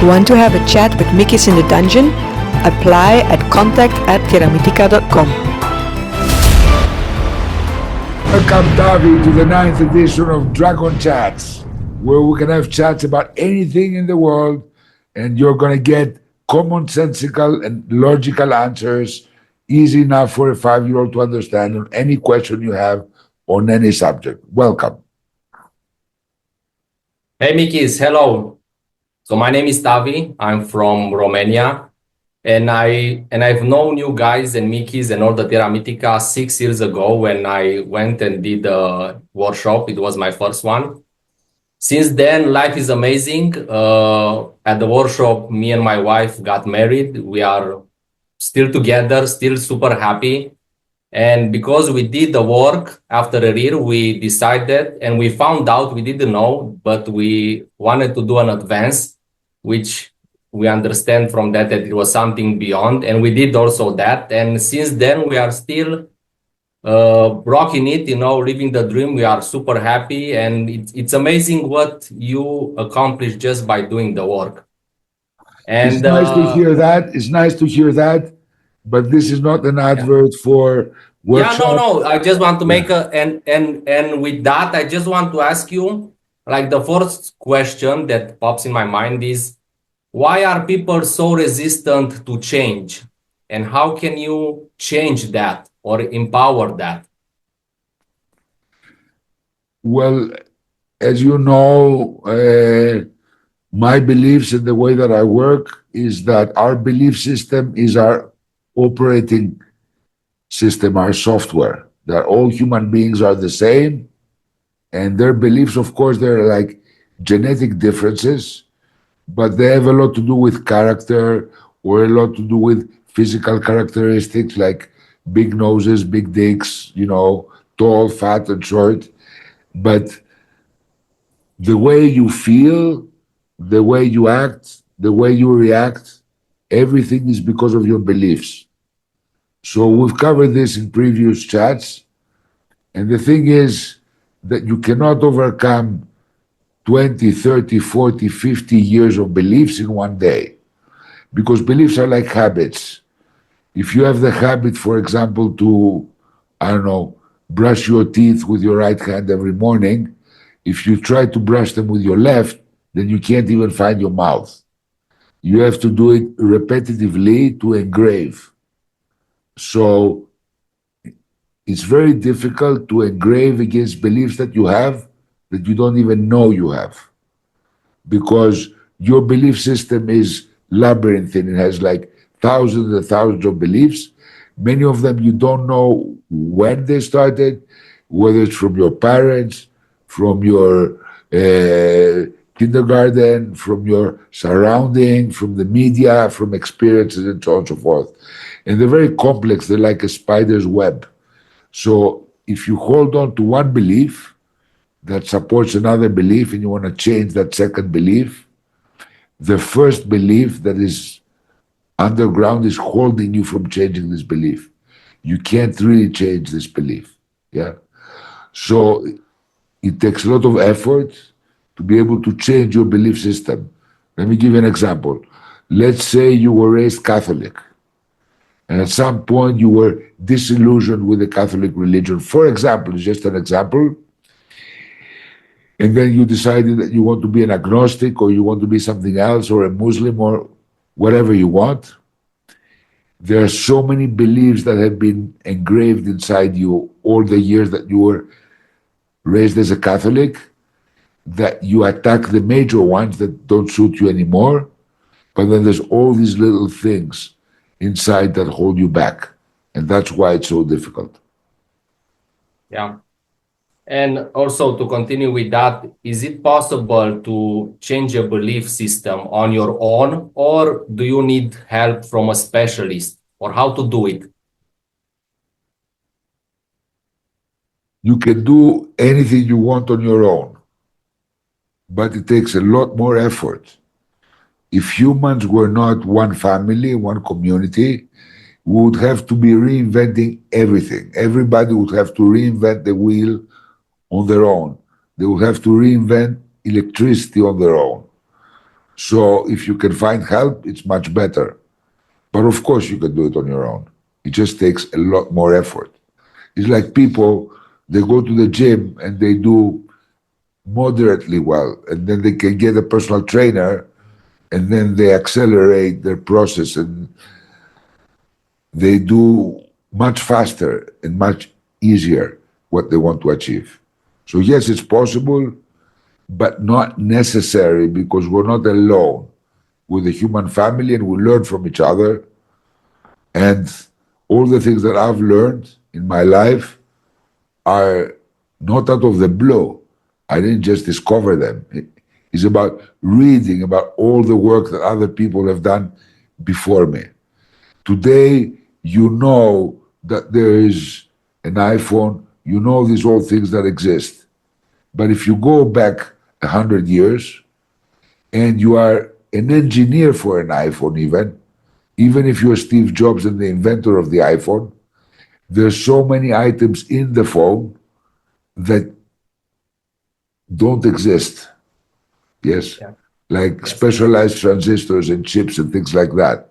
Want to have a chat with Mikis in the dungeon? Apply at contact@keramitica.com. Welcome, Tavi, to the 9th edition of Dragon Chats, where we can have chats about anything in the world, and you're going to get commonsensical and logical answers, easy enough for a 5-year-old to understand on any question you have on any subject. Welcome. Hey Mikis, hello. So my name is Tavi. I'm from Romania, and I've known you guys and Mikis and all the Terra Mythica 6 years ago when I went and did a workshop. It was my first one. Since then, life is amazing. At the workshop, me and my wife got married. We are still together, still super happy. And because we did the work after a year, we decided and we found out, we didn't know, but we wanted to do an advance, which we understand from that it was something beyond. And we did also that. And since then, we are still rocking it, living the dream. We are super happy. And it's amazing what you accomplish just by doing the work. And it's nice to hear that. It's nice to hear that. But this is not an advert for workshop. Yeah, no. I just want to make and with that, I just want to ask you, like the first question that pops in my mind is, why are people so resistant to change? And how can you change that or empower that? Well, as you know, my beliefs and the way that I work is that our belief system is our operating system, our software, that all human beings are the same, and their beliefs, of course, they're like genetic differences, but they have a lot to do with character or a lot to do with physical characteristics like big noses, big dicks, tall, fat, and short. But the way you feel, the way you act, the way you react, everything is because of your beliefs. So we've covered this in previous chats. And the thing is that you cannot overcome 20, 30, 40, 50 years of beliefs in one day. Because beliefs are like habits. If you have the habit, for example, to, brush your teeth with your right hand every morning, if you try to brush them with your left, then you can't even find your mouth. You have to do it repetitively to engrave. So it's very difficult to engrave against beliefs that you have that you don't even know you have. Because your belief system is labyrinthine. It has like thousands and thousands of beliefs. Many of them you don't know when they started, whether it's from your parents, from your kindergarten, from your surrounding, from the media, from experiences, and so on and so forth. And they're very complex. They're like a spider's web. So if you hold on to one belief that supports another belief and you want to change that second belief, the first belief that is underground is holding you from changing this belief. You can't really change this belief. Yeah. So it takes a lot of effort to be able to change your belief system. Let me give you an example. Let's say you were raised Catholic, and at some point you were disillusioned with the Catholic religion. For example, it's just an example. And then you decided that you want to be an agnostic or you want to be something else or a Muslim or whatever you want. There are so many beliefs that have been engraved inside you all the years that you were raised as a Catholic that you attack the major ones that don't suit you anymore. But then there's all these little things inside that hold you back. And that's why it's so difficult. Yeah. And also to continue with that, is it possible to change a belief system on your own, or do you need help from a specialist, or how to do it? You can do anything you want on your own, but it takes a lot more effort. If humans were not one family, one community, we would have to be reinventing everything. Everybody would have to reinvent the wheel on their own. They would have to reinvent electricity on their own. So if you can find help, it's much better. But of course, you can do it on your own. It just takes a lot more effort. It's like people, they go to the gym and they do moderately well, and then they can get a personal trainer, and then they accelerate their process and they do much faster and much easier what they want to achieve. So, yes, it's possible, but not necessary because we're not alone with the human family and we learn from each other. And all the things that I've learned in my life are not out of the blue. I didn't just discover them. It's about reading about all the work that other people have done before me. Today, you know that there is an iPhone, you know these all things that exist. But if you go back 100 years and you are an engineer for an iPhone, even if you're Steve Jobs and the inventor of the iPhone, there's so many items in the phone that don't exist. Yes? Yeah. Like Yes. specialized transistors and chips and things like that.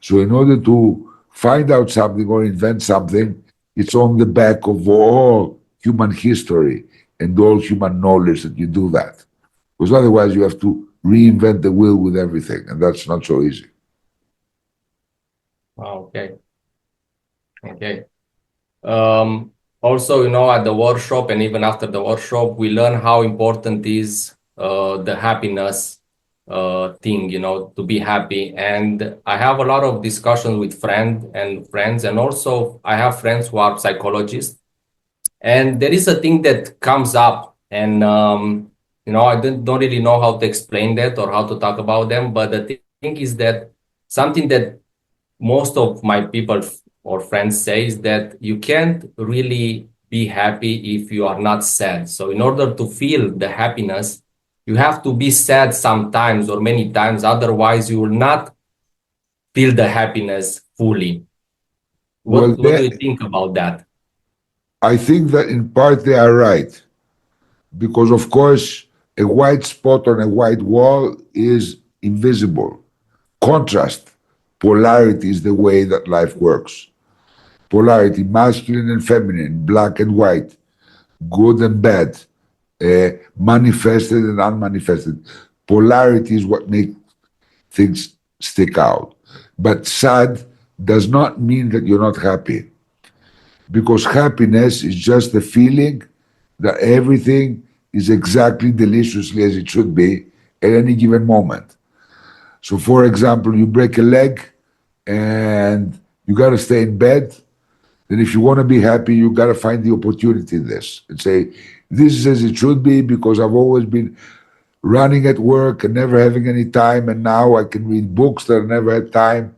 So in order to find out something or invent something, it's on the back of all human history and all human knowledge that you do that. Because otherwise you have to reinvent the wheel with everything, and that's not so easy. Okay. Okay. Also, at the workshop and even after the workshop, we learn how important is the happiness thing, to be happy. And I have a lot of discussions with friends, and also I have friends who are psychologists. And there is a thing that comes up, and I don't really know how to explain that or how to talk about them. But the thing is that something that most of my people or friends say is that you can't really be happy if you are not sad. So in order to feel the happiness, you have to be sad sometimes or many times. Otherwise, you will not feel the happiness fully. Well, What do you think about that? I think that in part they are right, because of course a white spot on a white wall is invisible. Contrast, polarity is the way that life works. Polarity, masculine and feminine, black and white, good and bad, manifested and unmanifested. Polarity is what makes things stick out. But sad does not mean that you're not happy, because happiness is just the feeling that everything is exactly deliciously as it should be at any given moment. So, for example, you break a leg and you got to stay in bed. Then, if you want to be happy, you got to find the opportunity in this and say, this is as it should be because I've always been running at work and never having any time. And now I can read books that I never had time.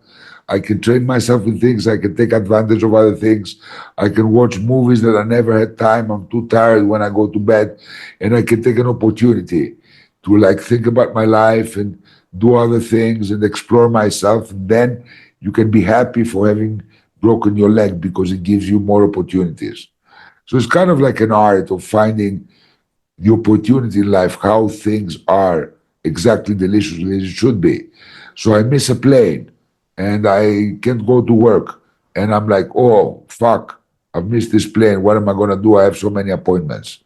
I can train myself in things. I can take advantage of other things. I can watch movies that I never had time. I'm too tired when I go to bed. And I can take an opportunity to think about my life and do other things and explore myself. And then you can be happy for having broken your leg because it gives you more opportunities. So it's kind of like an art of finding the opportunity in life, how things are exactly deliciously as it should be. So I miss a plane and I can't go to work. And I'm like, oh, fuck, I've missed this plane. What am I going to do? I have so many appointments.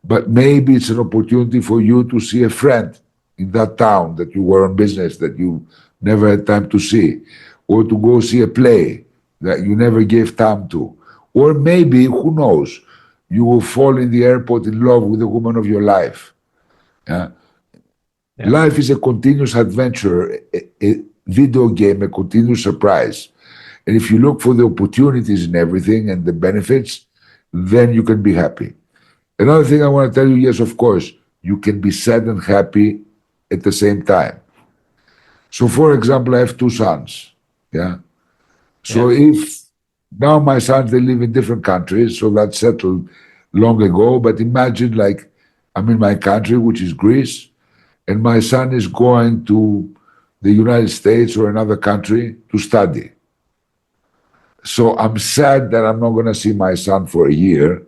But maybe it's an opportunity for you to see a friend in that town that you were on business that you never had time to see, or to go see a play that you never gave time to. Or maybe, who knows, you will fall in the airport in love with the woman of your life. Yeah? Yeah. Life is a continuous adventure, a video game, a continuous surprise. And if you look for the opportunities in everything and the benefits, then you can be happy. Another thing I want to tell you, yes, of course, you can be sad and happy at the same time. So, for example, I have two sons. Yeah. So if now my sons, they live in different countries, so that's settled long ago. But imagine I'm in my country, which is Greece, and my son is going to the United States or another country to study. So I'm sad that I'm not going to see my son for a year,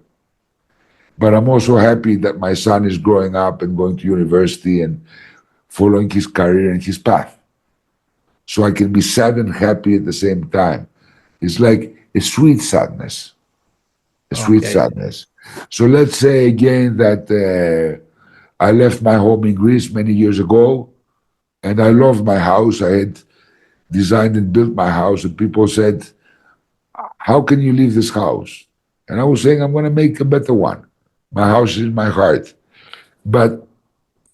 but I'm also happy that my son is growing up and going to university and following his career and his path. So I can be sad and happy at the same time. It's like a sweet sadness, a sweet Okay. sadness. So let's say again that I left my home in Greece many years ago, and I loved my house. I had designed and built my house, and people said, "How can you leave this house?" And I was saying, "I'm going to make a better one. My house is in my heart." But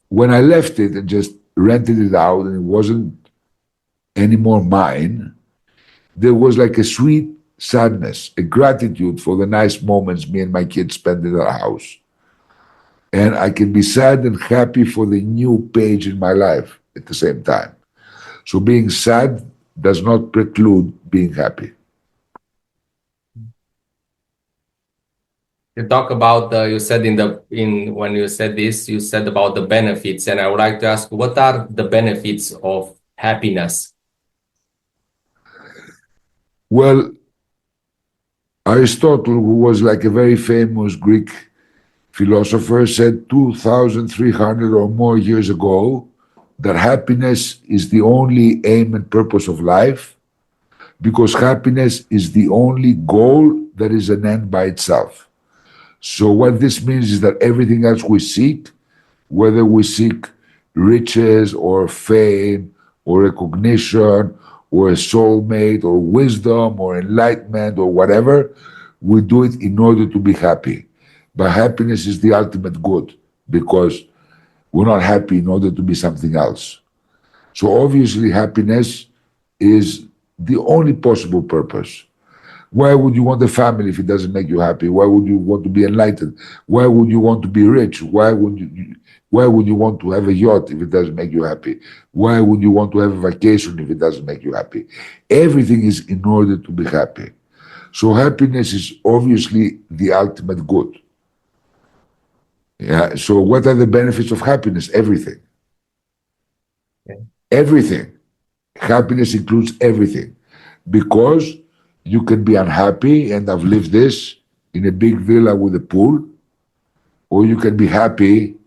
when I left it and just rented it out, and it wasn't anymore mine, there was like a sweet sadness, a gratitude for the nice moments me and my kids spent in our house. And I can be sad and happy for the new page in my life at the same time. So being sad does not preclude being happy. You talk about you said in when you said this, you said about the benefits, and I would like to ask, what are the benefits of happiness? Well, Aristotle, who was like a very famous Greek philosopher, said 2,300 or more years ago that happiness is the only aim and purpose of life, because happiness is the only goal that is an end by itself. So what this means is that everything else we seek, whether we seek riches or fame or recognition or a soulmate or wisdom or enlightenment or whatever, we do it in order to be happy. But happiness is the ultimate good, because we're not happy in order to be something else. So obviously happiness is the only possible purpose. Why would you want a family if it doesn't make you happy? Why would you want to be enlightened? Why would you want to be rich? Why would you want to have a yacht if it doesn't make you happy? Why would you want to have a vacation if it doesn't make you happy? Everything is in order to be happy. So happiness is obviously the ultimate good. Yeah. So what are the benefits of happiness? Everything. Okay. Everything. Happiness includes everything, because you can be unhappy, and I've lived this, in a big villa with a pool, or you can be happy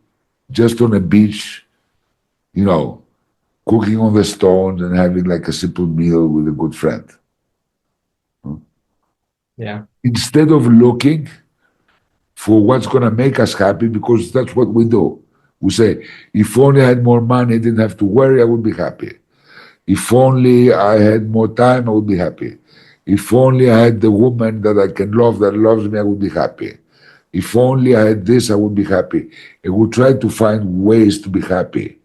just on a beach, you know, cooking on the stones and having like a simple meal with a good friend. Yeah. Instead of looking for what's going to make us happy, because that's what we do. We say, if only I had more money, I didn't have to worry, I would be happy. If only I had more time, I would be happy. If only I had the woman that I can love, that loves me, I would be happy. If only I had this, I would be happy. And we try to find ways to be happy.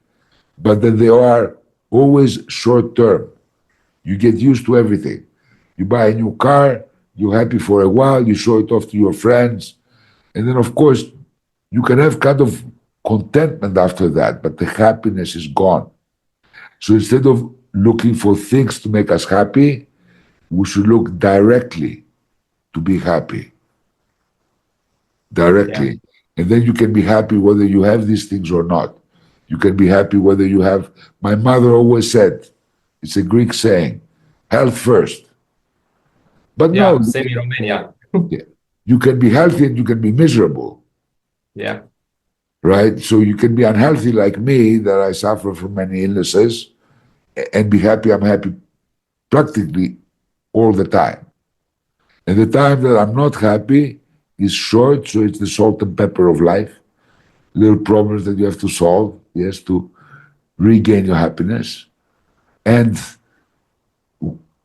But then they are always short term. You get used to everything. You buy a new car, you're happy for a while, you show it off to your friends. And then, of course, you can have kind of contentment after that, but the happiness is gone. So instead of looking for things to make us happy, we should look directly to be happy. Directly. Yeah. And then you can be happy whether you have these things or not. You can be happy whether you have. My mother always said, it's a Greek saying, health first. But no, Yeah. Same in Romania. you can be healthy and you can be miserable, Yeah. right? So you can be unhealthy like me, that I suffer from many illnesses, and be happy. I'm happy practically all the time. And the time that I'm not happy is short, so it's the salt and pepper of life. Little problems that you have to solve, yes, to regain your happiness. And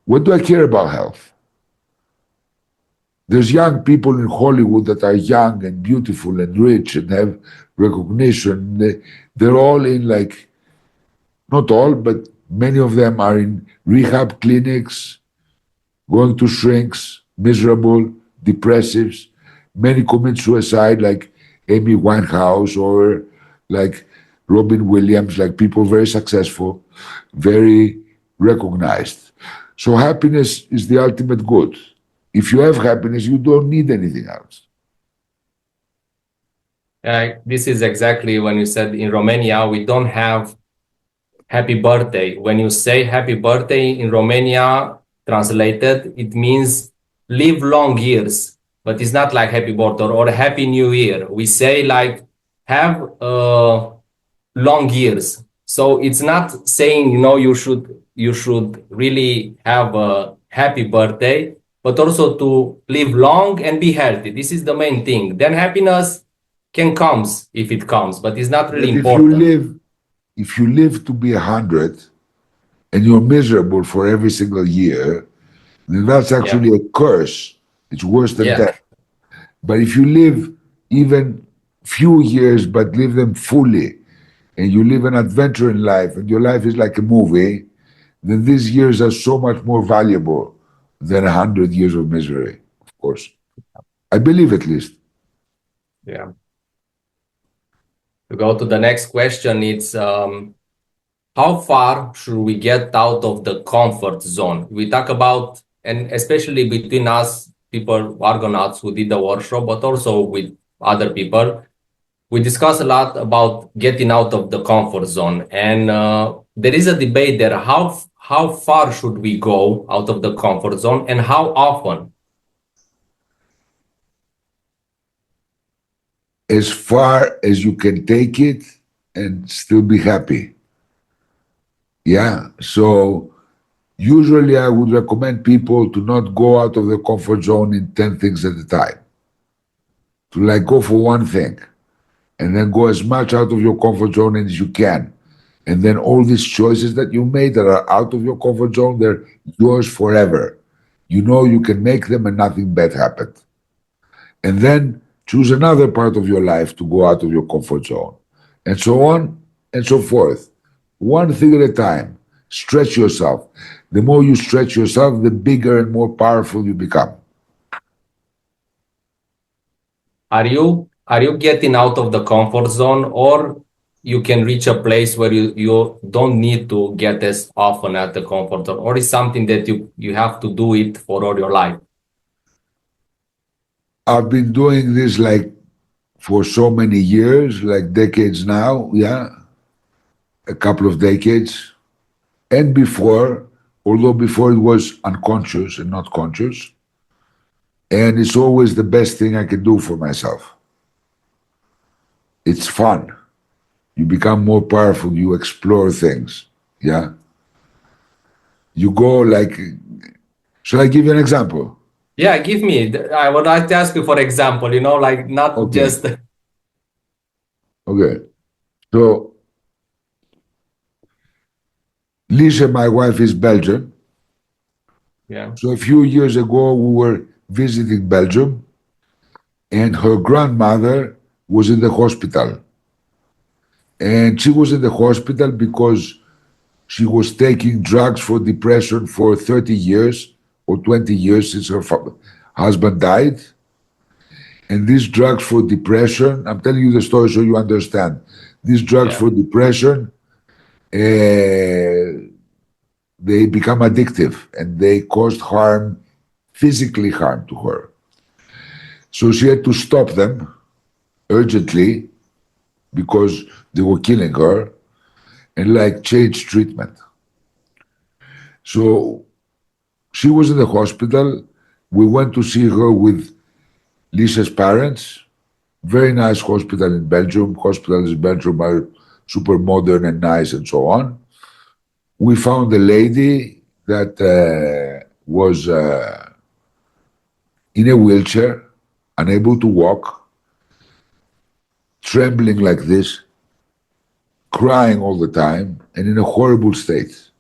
what do I care about health? There's young people in Hollywood that are young and beautiful and rich and have recognition. They're all in, like, not all, but many of them are in rehab clinics, going to shrinks, miserable, depressives. Many commit suicide, like Amy Winehouse, or like Robin Williams, like people very successful, very recognized. So happiness is the ultimate good. If you have happiness, you don't need anything else. This is exactly when you said in Romania, we don't have happy birthday. When you say happy birthday in Romania, translated, it means live long years, but it's not like happy birthday or happy new year. We say like have long years. So it's not saying, you should really have a happy birthday, but also to live long and be healthy. This is the main thing. Then happiness can comes if it comes, but it's not really But important. if you live to be 100 and you're miserable for every single year, then that's Yeah. actually a curse. It's worse than Yeah. death. But if you live even few years but live them fully, and you live an adventure in life, and your life is like a movie, then these years are so much more valuable than 100 years of misery, of course. I believe at least. Yeah. To go to the next question, it's how far should we get out of the comfort zone? We talk about, and especially between us, people, Argonauts who did the workshop, but also with other people, we discuss a lot about getting out of the comfort zone. And there is a debate there. How far should we go out of the comfort zone and how often? As far as you can take it and still be happy. Yeah. So usually I would recommend people to not go out of the comfort zone in 10 things at a time. To like go for one thing and then go as much out of your comfort zone as you can. And then all these choices that you made that are out of your comfort zone, they're yours forever. You know you can make them and nothing bad happened. And then choose another part of your life to go out of your comfort zone. And so on and so forth. One thing at a time. Stretch yourself. The more you stretch yourself, the bigger and more powerful you become. Are you getting out of the comfort zone, or you can reach a place where you don't need to get as often at the comfort zone, or is something that you have to do it for all your life? I've been doing this like for so many years, like decades now, yeah, a couple of decades. And before, although before it was unconscious and not conscious, and it's always the best thing I can do for myself. It's fun. You become more powerful, you explore things, yeah. You go like, shall I give you an example? Yeah, give me. I would like to ask you for example, like not Okay, just. okay. So Lisa, my wife, is Belgian. Yeah. So a few years ago, we were visiting Belgium, and her grandmother was in the hospital. And she was in the hospital because she was taking drugs for depression for 30 years or 20 years since her husband died. And these drugs for depression, I'm telling you the story so you understand. These drugs Yeah. for depression, they become addictive and they caused harm, physically harm to her. So she had to stop them urgently because they were killing her and like change treatment. So she was in the hospital. We went to see her with Lisa's parents. Very nice hospital in Belgium. Hospitals in Belgium are super modern and nice and so on. We found a lady that was in a wheelchair, unable to walk, trembling like this, crying all the time, and in a horrible state.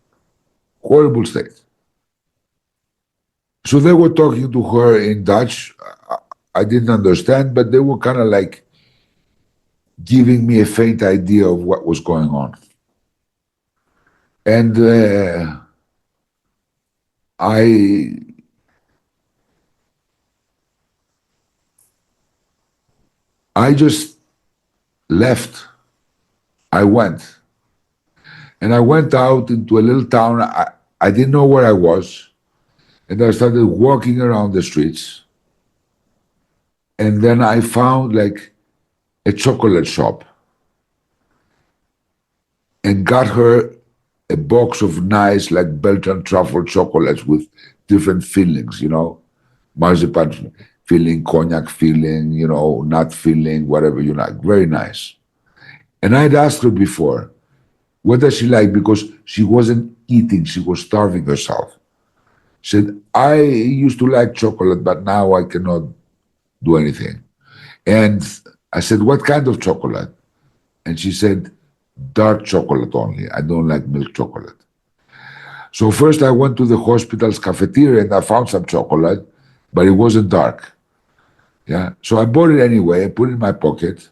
Horrible state. So they were talking to her in Dutch. I didn't understand, but they were kind of like giving me a faint idea of what was going on. And I I just left. I went. And I went out into a little town. I didn't know where I was. And I started walking around the streets. And then I found like a chocolate shop and got her a box of nice, like Belgian truffle chocolates with different fillings, marzipan filling, cognac filling, nut filling, whatever you like. Very nice. And I'd asked her before, what does she like? Because she wasn't eating, she was starving herself. She said, I used to like chocolate, but now I cannot do anything. And I said, what kind of chocolate? And she said, dark chocolate only. I don't like milk chocolate. So first I went to the hospital's cafeteria and I found some chocolate, but it wasn't dark. Yeah. So I bought it anyway, I put it in my pocket,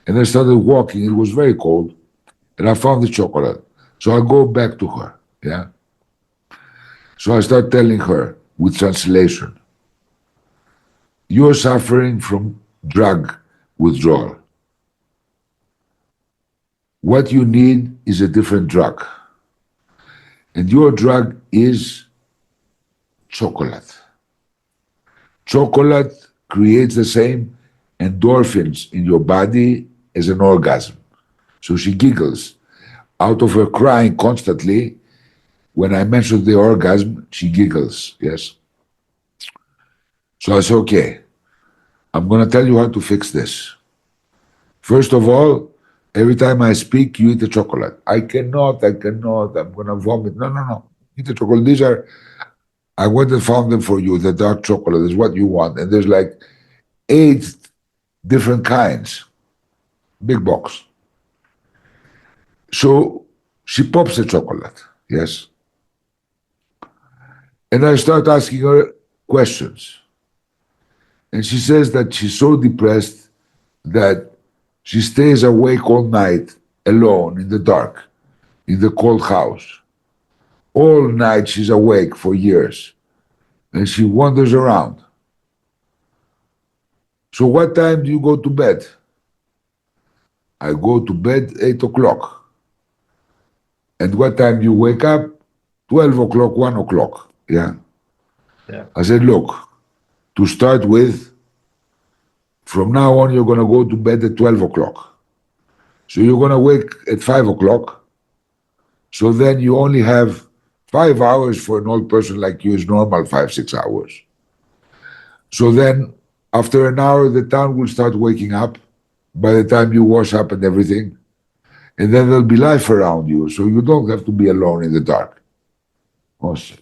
and I started walking. It was very cold, and I found the chocolate. So I go back to her. Yeah. So I start telling her with translation, you're suffering from drug withdrawal. What you need is a different drug. And your drug is chocolate. Chocolate creates the same endorphins in your body as an orgasm. So she giggles. Out of her crying constantly, when I mention the orgasm, she giggles, yes. So I say, okay, I'm going to tell you how to fix this. First of all, every time I speak, you eat the chocolate. I cannot, I'm going to vomit. No. Eat the chocolate. These are, I went and found them for you. The dark chocolate is what you want. And there's like 8 different kinds. Big box. So she pops the chocolate, yes. And I start asking her questions. And she says that she's so depressed that she stays awake all night alone in the dark, in the cold house. All night she's awake for years. And she wanders around. So what time do you go to bed? I go to bed 8 o'clock. And what time do you wake up? 12 o'clock, 1 o'clock. Yeah. I said, look, to start with, from now on, you're going to go to bed at 12 o'clock. So you're going to wake at 5 o'clock. So then you only have 5 hours for an old person like you is normal, 5, 6 hours. So then after an hour, the town will start waking up by the time you wash up and everything. And then there'll be life around you. So you don't have to be alone in the dark. Awesome.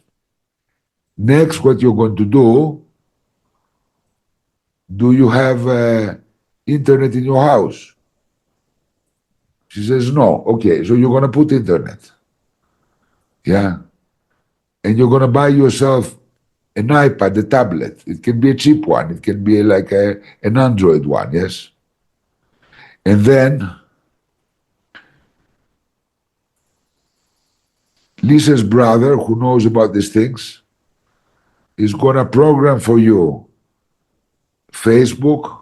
Next, what you're going to do you have internet in your house? She says, no. Okay, so you're going to put internet. Yeah. And you're going to buy yourself an iPad, a tablet. It can be a cheap one. It can be like an Android one, yes? And then Lisa's brother, who knows about these things, is going to program for you Facebook,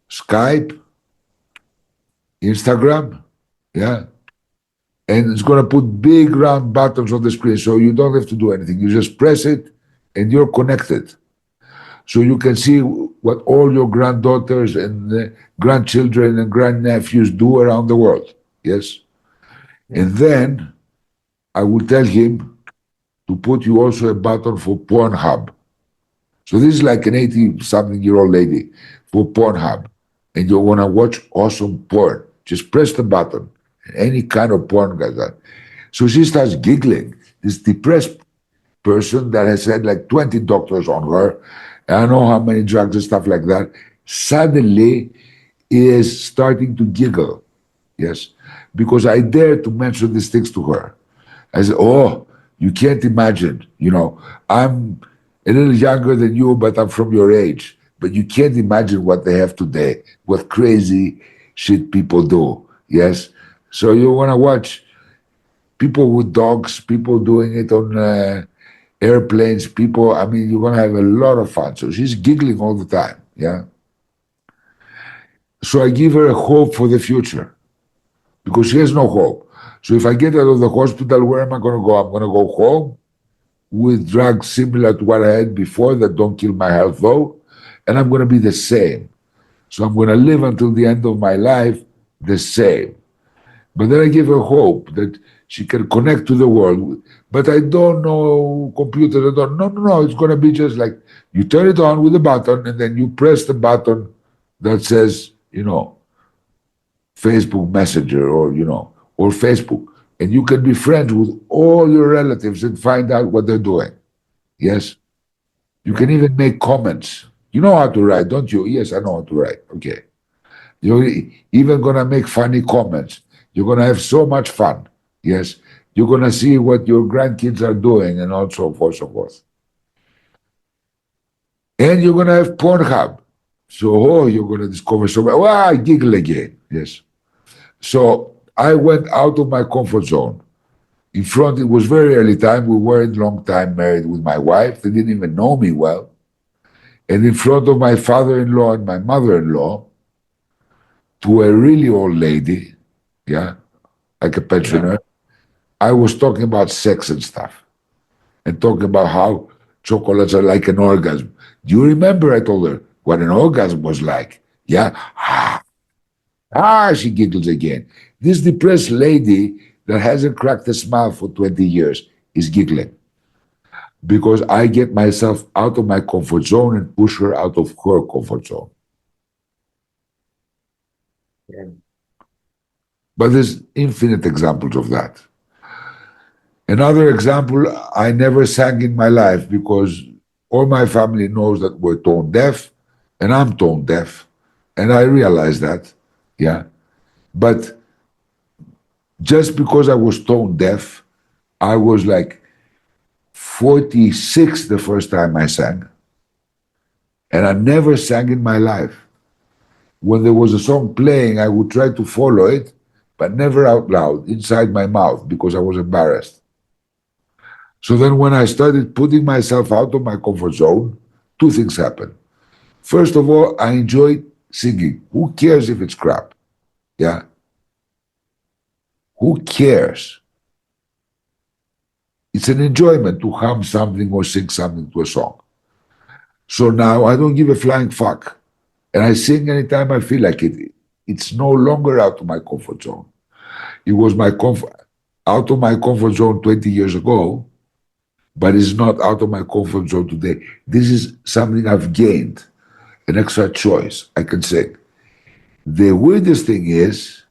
Skype, Instagram, yeah? And it's going to put big round buttons on the screen so you don't have to do anything. You just press it and you're connected. So you can see what all your granddaughters and grandchildren and grandnephews do around the world, yes? And then I will tell him to put you also a button for Pornhub. So this is like an 80-something-year-old lady for Pornhub. And you want to watch awesome porn. Just press the button. Any kind of porn like that. So she starts giggling. This depressed person that has had like 20 doctors on her, and I don't know how many drugs and stuff like that, suddenly is starting to giggle. Yes. Because I dare to mention these things to her. I said, oh, you can't imagine, I'm a little younger than you, but I'm from your age. But you can't imagine what they have today, what crazy shit people do. Yes. So you want to watch people with dogs, people doing it on airplanes, people, you're going to have a lot of fun. So she's giggling all the time. Yeah. So I give her a hope for the future because she has no hope. So if I get out of the hospital, where am I going to go? I'm going to go home with drugs similar to what I had before that don't kill my health though, and I'm going to be the same. So I'm going to live until the end of my life the same. But then I give her hope that she can connect to the world. But I don't know computers. I don't. No. It's going to be just like you turn it on with a button, and then you press the button that says, Facebook Messenger or Facebook. And you can be friends with all your relatives and find out what they're doing. Yes? You can even make comments. You know how to write, don't you? Yes, I know how to write. Okay. You're even gonna make funny comments. You're gonna have so much fun. Yes. You're gonna see what your grandkids are doing and all so forth, so forth. And you're gonna have Pornhub. So you're gonna discover so much. Well, I giggle again. Yes. So I went out of my comfort zone. In front, it was very early time. We weren't long time married with my wife. They didn't even know me well. And in front of my father-in-law and my mother-in-law, to a really old lady, yeah, like a pensioner, I was talking about sex and stuff and talking about how chocolates are like an orgasm. Do you remember? I told her what an orgasm was like. Yeah. She giggles again. This depressed lady that hasn't cracked a smile for 20 years is giggling because I get myself out of my comfort zone and push her out of her comfort zone. Yeah. But there's infinite examples of that. Another example, I never sang in my life because all my family knows that we're tone deaf and I'm tone deaf. And I realize that, yeah. But just because I was tone deaf, I was like 46 the first time I sang. And I never sang in my life. When there was a song playing, I would try to follow it, but never out loud, inside my mouth, because I was embarrassed. So then when I started putting myself out of my comfort zone, two things happened. First of all, I enjoyed singing. Who cares if it's crap? Yeah? Who cares? It's an enjoyment to hum something or sing something to a song. So now I don't give a flying fuck. And I sing anytime I feel like it. It's no longer out of my comfort zone. It was out of my comfort zone 20 years ago, but it's not out of my comfort zone today. This is something I've gained, an extra choice. I can sing. The weirdest thing is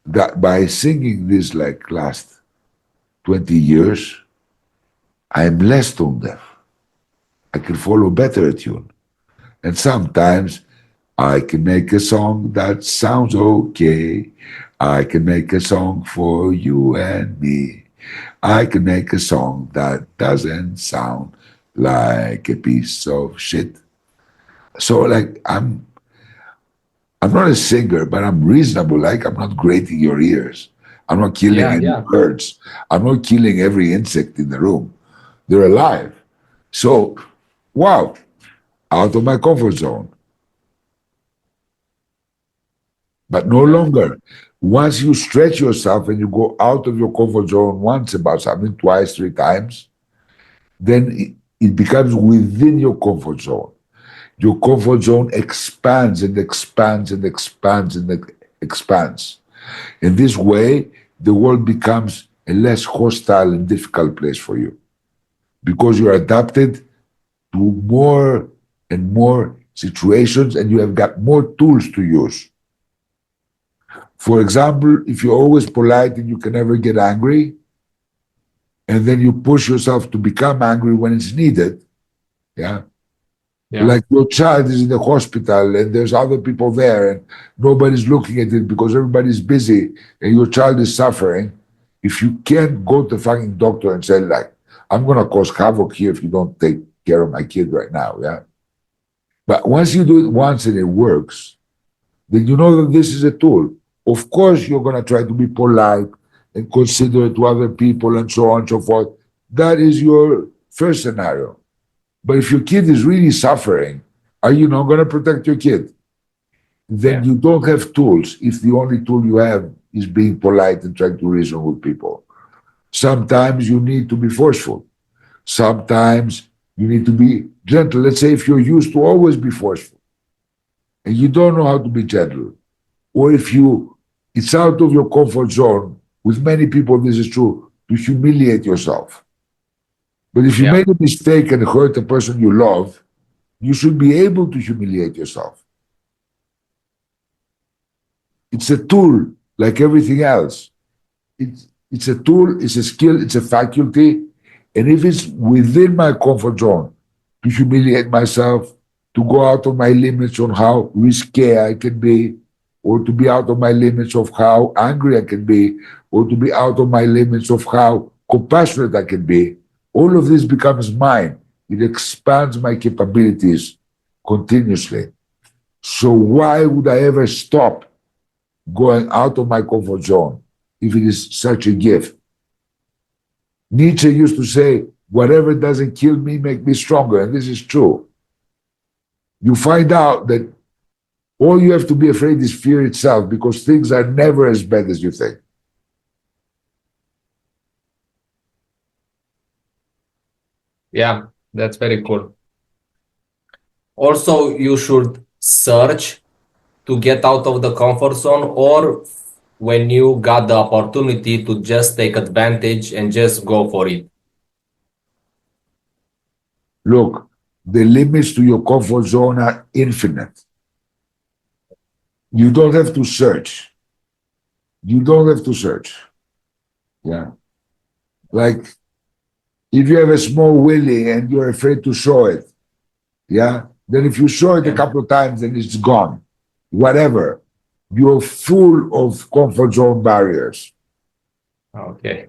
that by singing this like last 20 years, I'm less tone deaf. I can follow better a tune. And sometimes I can make a song that sounds okay. I can make a song for you and me. I can make a song that doesn't sound like a piece of shit. So like I'm not a singer, but I'm reasonable. Like I'm not grating your ears. I'm not killing Yeah, any yeah. birds. I'm not killing every insect in the room. They're alive. So, wow, out of my comfort zone. But no longer. Once you stretch yourself and you go out of your comfort zone once about something, twice, three times, then it becomes within your comfort zone. Your comfort zone expands and expands and expands and expands. In this way, the world becomes a less hostile and difficult place for you because you're adapted to more and more situations and you have got more tools to use. For example, if you're always polite and you can never get angry, and then you push yourself to become angry when it's needed, yeah, Yeah. like your child is in the hospital and there's other people there and nobody's looking at it because everybody's busy and your child is suffering. If you can't go to the fucking doctor and say, like, I'm going to cause havoc here if you don't take care of my kid right now, yeah. But once you do it once and it works, then you know that this is a tool. Of course, you're going to try to be polite and considerate to other people and so on and so forth. That is your first scenario. But if your kid is really suffering, are you not going to protect your kid? Then Yeah. you don't have tools if the only tool you have is being polite and trying to reason with people. Sometimes you need to be forceful. Sometimes you need to be gentle. Let's say if you're used to always be forceful and you don't know how to be gentle, or if it's out of your comfort zone, with many people this is true, to humiliate yourself. But if you Yeah. made a mistake and hurt a person you love, you should be able to humiliate yourself. It's a tool like everything else. It's It's a tool, it's a skill, it's a faculty. And if it's within my comfort zone to humiliate myself, to go out of my limits on how risque I can be, or to be out of my limits of how angry I can be, or to be out of my limits of how compassionate I can be, all of this becomes mine. It expands my capabilities continuously. So why would I ever stop going out of my comfort zone if it is such a gift? Nietzsche used to say, whatever doesn't kill me makes me stronger, and this is true. You find out that all you have to be afraid is fear itself, because things are never as bad as you think. Yeah, that's very cool. Also, you should search to get out of the comfort zone, or when you got the opportunity to just take advantage and just go for it. Look, the limits to your comfort zone are infinite. You don't have to search. You don't have to search. Yeah. Like, if you have a small willy and you're afraid to show it, yeah, then if you show it a couple of times, then it's gone. Whatever. You're full of comfort zone barriers. Okay.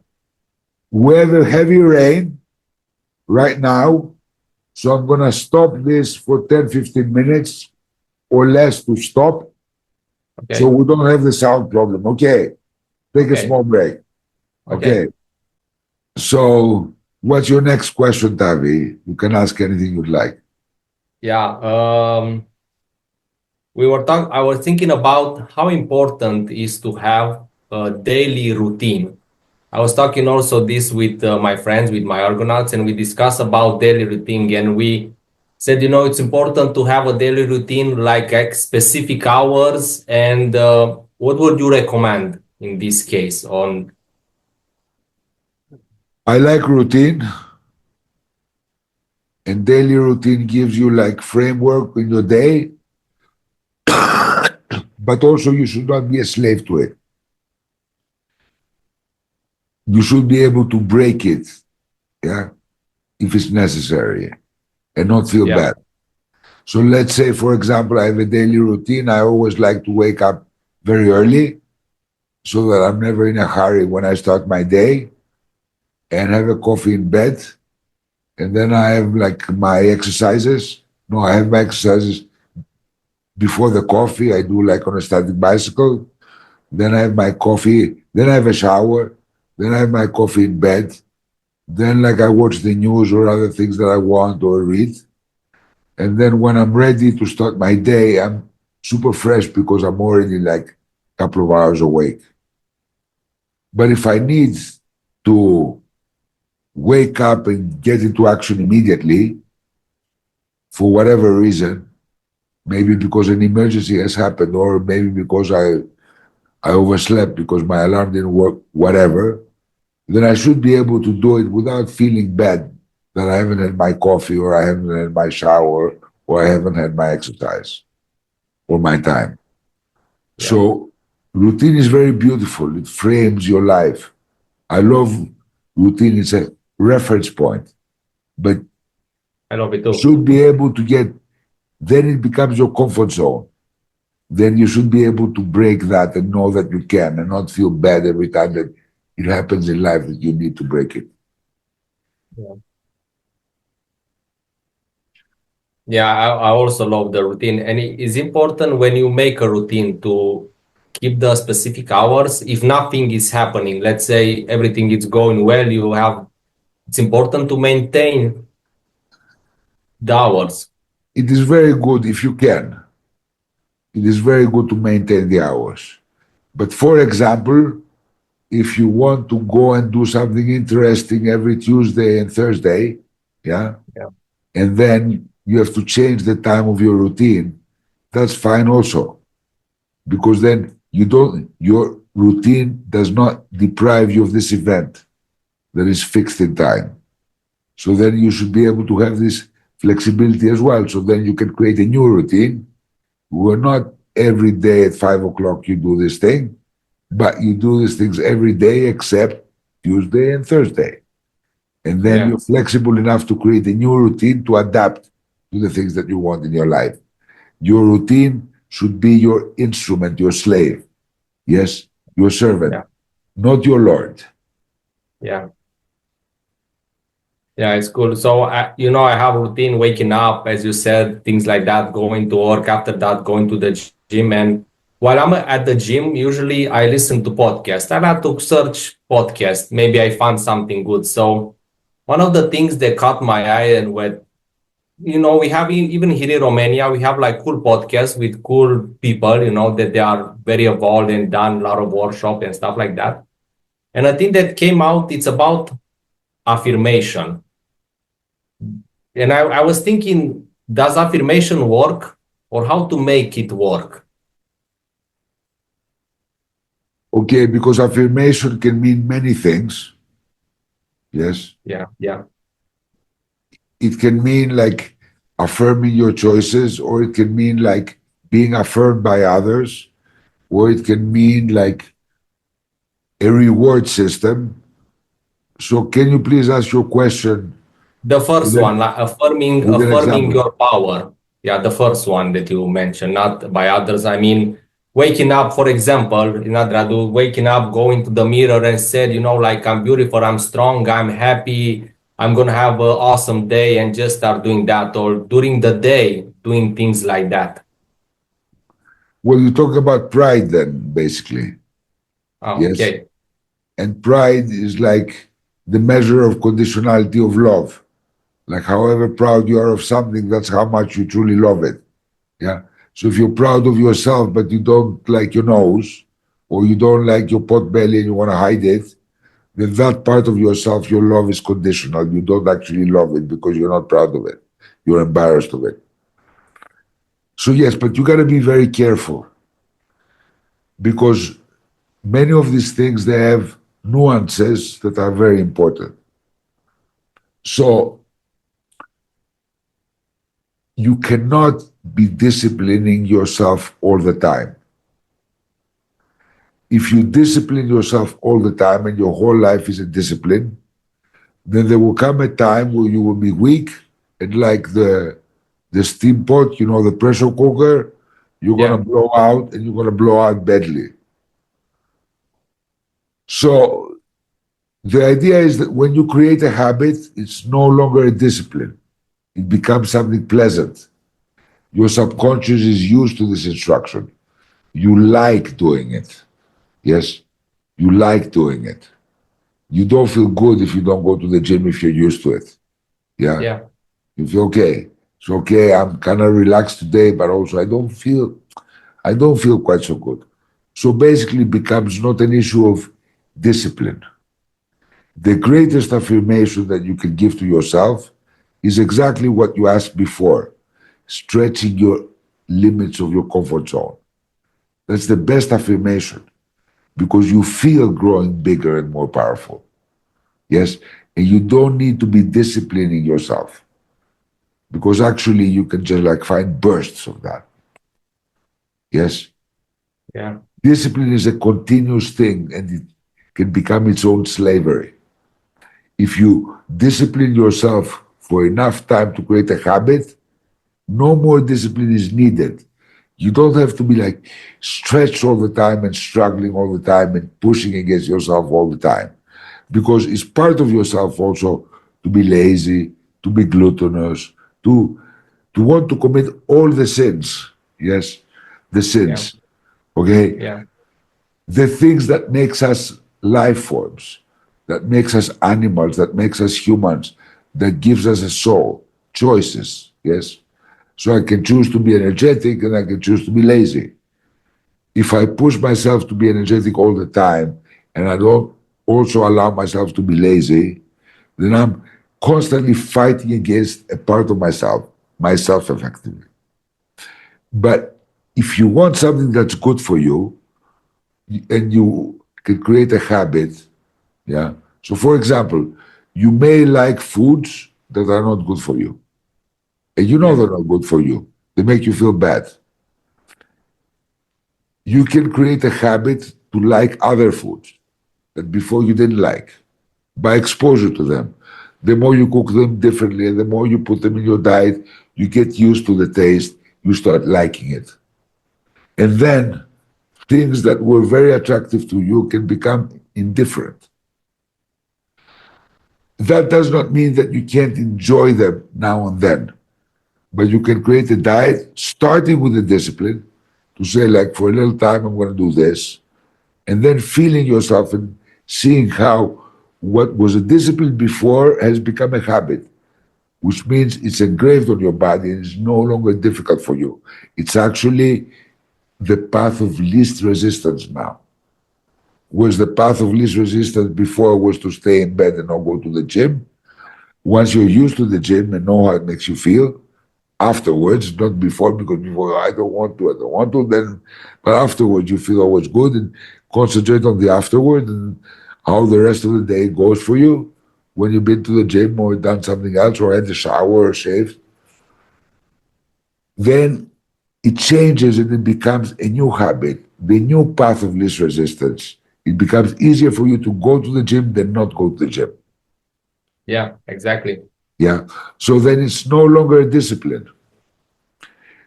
We have a heavy rain right now, so I'm going to stop this for 10, 15 minutes or less to stop, Okay. so we don't have the sound problem. Okay. Take a small break. Okay. So what's your next question, Tavi? You can ask anything you'd like. Yeah. I was thinking about how important is to have a daily routine. I was talking also this with my friends, with my Argonauts, and we discussed about daily routine, and we said, it's important to have a daily routine, like specific hours. And what would you recommend in this case on? I like routine, and daily routine gives you like framework in your day, but also you should not be a slave to it. You should be able to break it, yeah, if it's necessary, and not feel bad. So let's say, for example, I have a daily routine. I always like to wake up very early so that I'm never in a hurry when I start my day, and have a coffee in bed. And then I have like my exercises. No, I have my exercises before the coffee. I do like on a static bicycle. Then I have my coffee. Then I have a shower. Then I have my coffee in bed. Then like I watch the news or other things that I want or read. And then when I'm ready to start my day, I'm super fresh because I'm already like a couple of hours awake. But if I need to wake up and get into action immediately, for whatever reason, maybe because an emergency has happened, or maybe because I overslept because my alarm didn't work, whatever, then I should be able to do it without feeling bad that I haven't had my coffee, or I haven't had my shower, or I haven't had my exercise or my time. Yeah. So routine is very beautiful. It frames your life. I love routine. It's a reference point, but I love it too. Should be able to get, then it becomes your comfort zone. Then you should be able to break that and know that you can, and not feel bad every time that it happens in life that you need to break it. Yeah, I also love the routine. And it is important when you make a routine to keep the specific hours. If nothing is happening, let's say everything is going well, it's important to maintain the hours. It is very good if you can. It is very good to maintain the hours. But for example, if you want to go and do something interesting every Tuesday and Thursday, yeah, and then you have to change the time of your routine, that's fine also. Because then your routine does not deprive you of this event that is fixed in time. So then you should be able to have this flexibility as well. So then you can create a new routine where not every day at 5 o'clock you do this thing, but you do these things every day except Tuesday, and Thursday. And then Yeah. you're flexible enough to create a new routine to adapt to the things that you want in your life. Your routine should be your instrument, your slave. Yes, your servant, Yeah. not your Lord. Yeah. Yeah, it's cool. So, I have a routine waking up, as you said, things like that, going to work, after that, going to the gym. And while I'm at the gym, usually I listen to podcasts. I had to search podcast. Maybe I found something good. So one of the things that caught my eye and what, we have even here in Romania, we have like cool podcasts with cool people, that they are very evolved and done a lot of workshop and stuff like that. And I think that came out, it's about affirmation. And I was thinking, does affirmation work or how to make it work? Okay, because affirmation can mean many things. Yes. Yeah, yeah, It can mean like affirming your choices, or it can mean like being affirmed by others, or it can mean like a reward system. So, can you please ask your question the first with one, like with an affirming example? your power. Yeah, the first one that you mentioned, not by others. I mean, waking up, for example, in Adradu, waking up, going to the mirror and said, like, I'm beautiful, I'm strong, I'm happy, I'm gonna have an awesome day, and just start doing that, or during the day doing things like that. Well, you talk about pride then, basically. Oh, Yes. okay. And pride is like the measure of conditionality of love. Like, however proud you are of something, that's how much you truly love it. Yeah. So if you're proud of yourself, but you don't like your nose, or you don't like your pot belly and you want to hide it, then that part of yourself, your love is conditional. You don't actually love it because you're not proud of it. You're embarrassed of it. So, yes, but you got to be very careful because many of these things, they have nuances that are very important. So, you cannot be disciplining yourself all the time. If you discipline yourself all the time and your whole life is a discipline, then there will come a time where you will be weak and like the steam pot, the pressure cooker, you're gonna Yeah, blow out and you're gonna blow out badly. So the idea is that when you create a habit, it's no longer a discipline. It becomes something pleasant. Your subconscious is used to this instruction. You like doing it. Yes, you like doing it. You don't feel good if you don't go to the gym if you're used to it. Yeah. yeah, You feel okay. It's okay. I'm kind of relaxed today, but also I don't feel quite so good. So basically it becomes not an issue of discipline. The greatest affirmation that you can give to yourself is exactly what you asked before, stretching your limits of your comfort zone. That's the best affirmation because you feel growing bigger and more powerful. Yes. And you don't need to be disciplining yourself because actually you can just like find bursts of that. Yes. yeah, Discipline is a continuous thing and it can become its own slavery. If you discipline yourself for enough time to create a habit, no more discipline is needed. You don't have to be like stretched all the time and struggling all the time and pushing against yourself all the time. Because it's part of yourself also to be lazy, to be gluttonous, to want to commit all the sins. Yes, the yeah, sins. Okay, yeah, the things that makes us life forms, that makes us animals, that makes us humans, that gives us a soul, choices. Yes. So I can choose to be energetic and I can choose to be lazy. If I push myself to be energetic all the time and I don't also allow myself to be lazy, then I'm constantly fighting against a part of myself effectively. But if you want something that's good for you and you can create a habit, yeah. So for example, you may like foods that are not good for you. And you know yeah, they're not good for you. They make you feel bad. You can create a habit to like other foods that before you didn't like. by exposure to them. The more you cook them differently and the more you put them in your diet, you get used to the taste, you start liking it. And then things that were very attractive to you can become indifferent. That does not mean that you can't enjoy them now and then, but you can create a diet starting with a discipline to say, like, for a little time, I'm going to do this, and then feeling yourself and seeing how what was a discipline before has become a habit, which means it's engraved on your body and is no longer difficult for you. It's actually the path of least resistance now. Whereas the path of least resistance before was to stay in bed and not go to the gym. Once you're used to the gym and know how it makes you feel, afterwards, not before, because before I don't want to, then, but afterwards you feel always good and concentrate on the afterward and how the rest of the day goes for you when you've been to the gym or done something else or had a shower or shaved. Then it changes and it becomes a new habit, the new path of least resistance. It becomes easier for you to go to the gym than not go to the gym. Yeah, exactly. Yeah. So then it's no longer a discipline.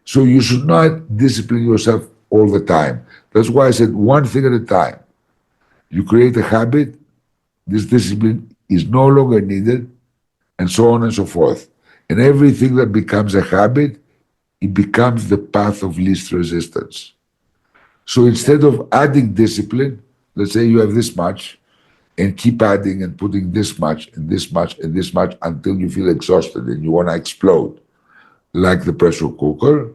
So you should not discipline yourself all the time. That's why I said one thing at a time. You create a habit, this discipline is no longer needed, and so on and so forth. And everything that becomes a habit, it becomes the path of least resistance. So instead of adding discipline, let's say you have this much, and keep adding and putting this much and this much and this much until you feel exhausted and you want to explode, like the pressure cooker.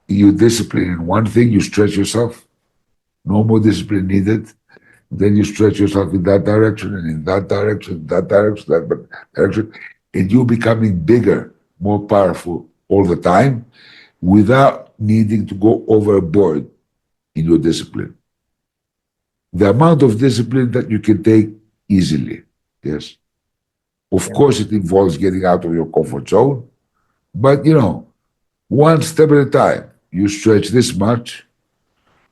You discipline in one thing, you stretch yourself, no more discipline needed. Then you stretch yourself in that direction and in that direction, that direction, that direction, and you're becoming bigger, more powerful all the time without needing to go overboard in your discipline. The amount of discipline that you can take easily, yes. Of course, it involves getting out of your comfort zone, but one step at a time. You stretch this much,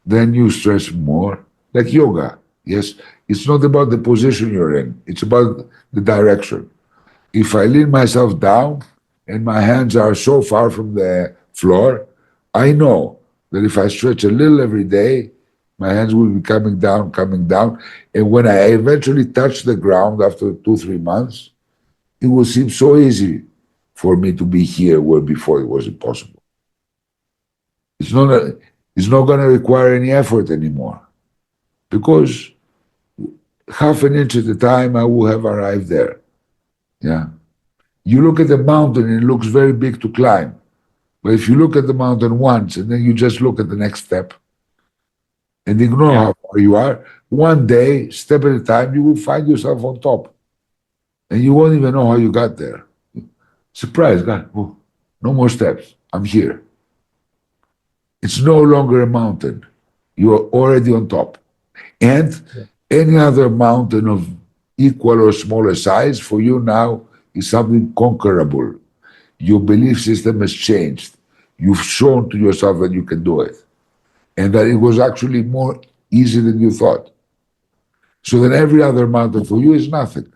then you stretch more, like yoga. Yes, it's not about the position you're in, it's about the direction. If I lean myself down and my hands are so far from the floor, I know that if I stretch a little every day, my hands will be coming down, coming down. And when I eventually touch the ground after 2, 3 months, it will seem so easy for me to be here where before it was impossible. It's not going to require any effort anymore because half an inch at a time, I will have arrived there. Yeah. You look at the mountain and it looks very big to climb. But if you look at the mountain once and then you just look at the next step and ignore how far you are, one day, step at a time, you will find yourself on top. And you won't even know how you got there. Surprise, God, oh, no more steps. I'm here. It's no longer a mountain. You are already on top. And any other mountain of equal or smaller size for you now is something conquerable. Your belief system has changed. You've shown to yourself that you can do it. And that it was actually more easy than you thought. So then every other mountain for you is nothing.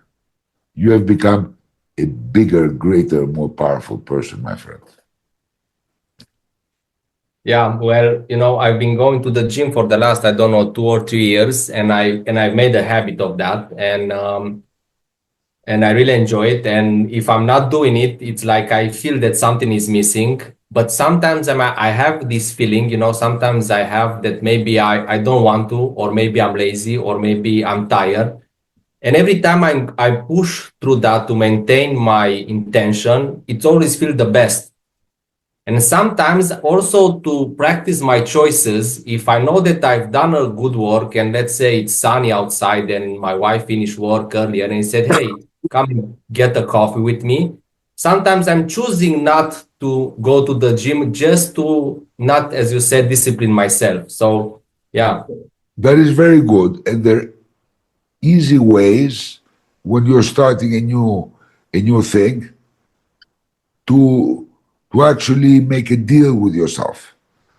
You have become a bigger, greater, more powerful person, my friend. Yeah, well, I've been going to the gym for the last, I don't know, 2 or 3 years, and I've made a habit of that, and I really enjoy it. And if I'm not doing it, it's like I feel that something is missing. But sometimes I have this feeling, sometimes I have that maybe I don't want to, or maybe I'm lazy, or maybe I'm tired. And every time I push through that to maintain my intention, it always feels the best. And sometimes also to practice my choices, if I know that I've done a good work and let's say it's sunny outside and my wife finished work earlier and said, hey, come get a coffee with me. Sometimes I'm choosing not to go to the gym just to not, as you said, discipline myself. So, yeah. That is very good. And there are easy ways when you're starting a new thing to actually make a deal with yourself.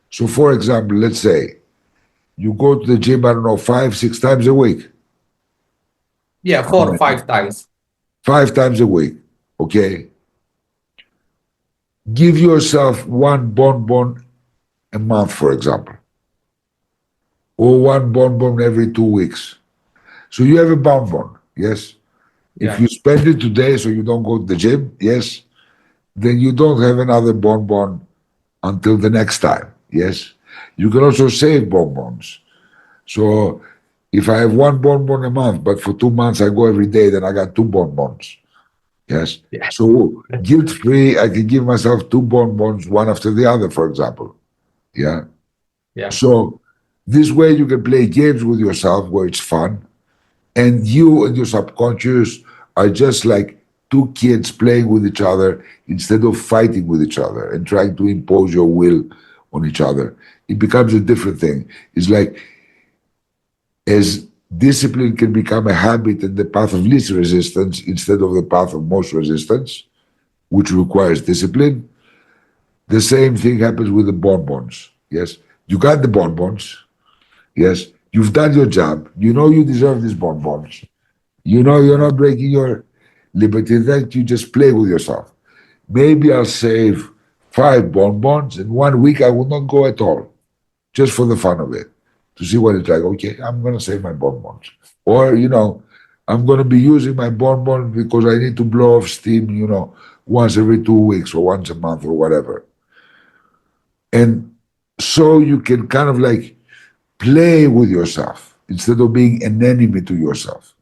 So, for example, let's say you go to the gym, I don't know, 5, 6 times a week. Yeah, How 4 or 5 times. 5 times a week, okay? Give yourself one bonbon a month, for example, or one bonbon every 2 weeks. So you have a bonbon, yes? If Yeah, you spend it today so you don't go to the gym, yes, then you don't have another bonbon until the next time, yes? You can also save bonbons. So if I have one bonbon a month, but for 2 months I go every day, then I got two bonbons. Yes. yeah, So guilt free, I can give myself two bonbons, one after the other, for example. Yeah. yeah, So this way you can play games with yourself where it's fun, and you and your subconscious are just like two kids playing with each other instead of fighting with each other and trying to impose your will on each other. It becomes a different thing. It's like as discipline can become a habit and the path of least resistance instead of the path of most resistance, which requires discipline, the same thing happens with the bonbons. Yes, you got the bonbons. Yes, you've done your job. You know you deserve these bonbons. You know you're not breaking your liberty. Then you just play with yourself. Maybe I'll save 5 bonbons, and 1 week I will not go at all, just for the fun of it, to see what it's like. Okay, I'm gonna save my bonbons, or I'm gonna be using my bonbon because I need to blow off steam. Once every 2 weeks or once a month or whatever. And so you can kind of like play with yourself instead of being an enemy to yourself.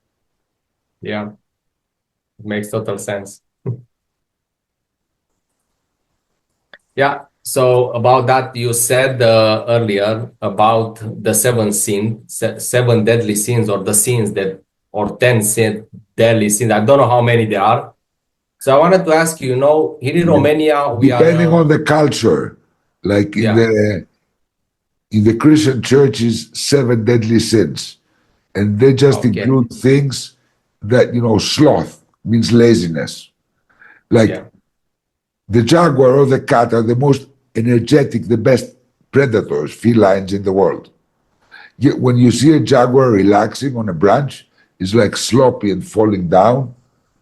yeah. It makes total sense. Yeah. So about that, you said earlier about the seven deadly sins, or the sins that, or 10 deadly sins. I don't know how many there are. So I wanted to ask you, here in Romania, we are, Depending on the culture, like in yeah, the Christian churches, 7 deadly sins, and they just okay, include things that sloth means laziness. Like yeah, the jaguar or the cat are the most energetic, the best predators, felines in the world. Yet when you see a jaguar relaxing on a branch, it's like sloppy and falling down.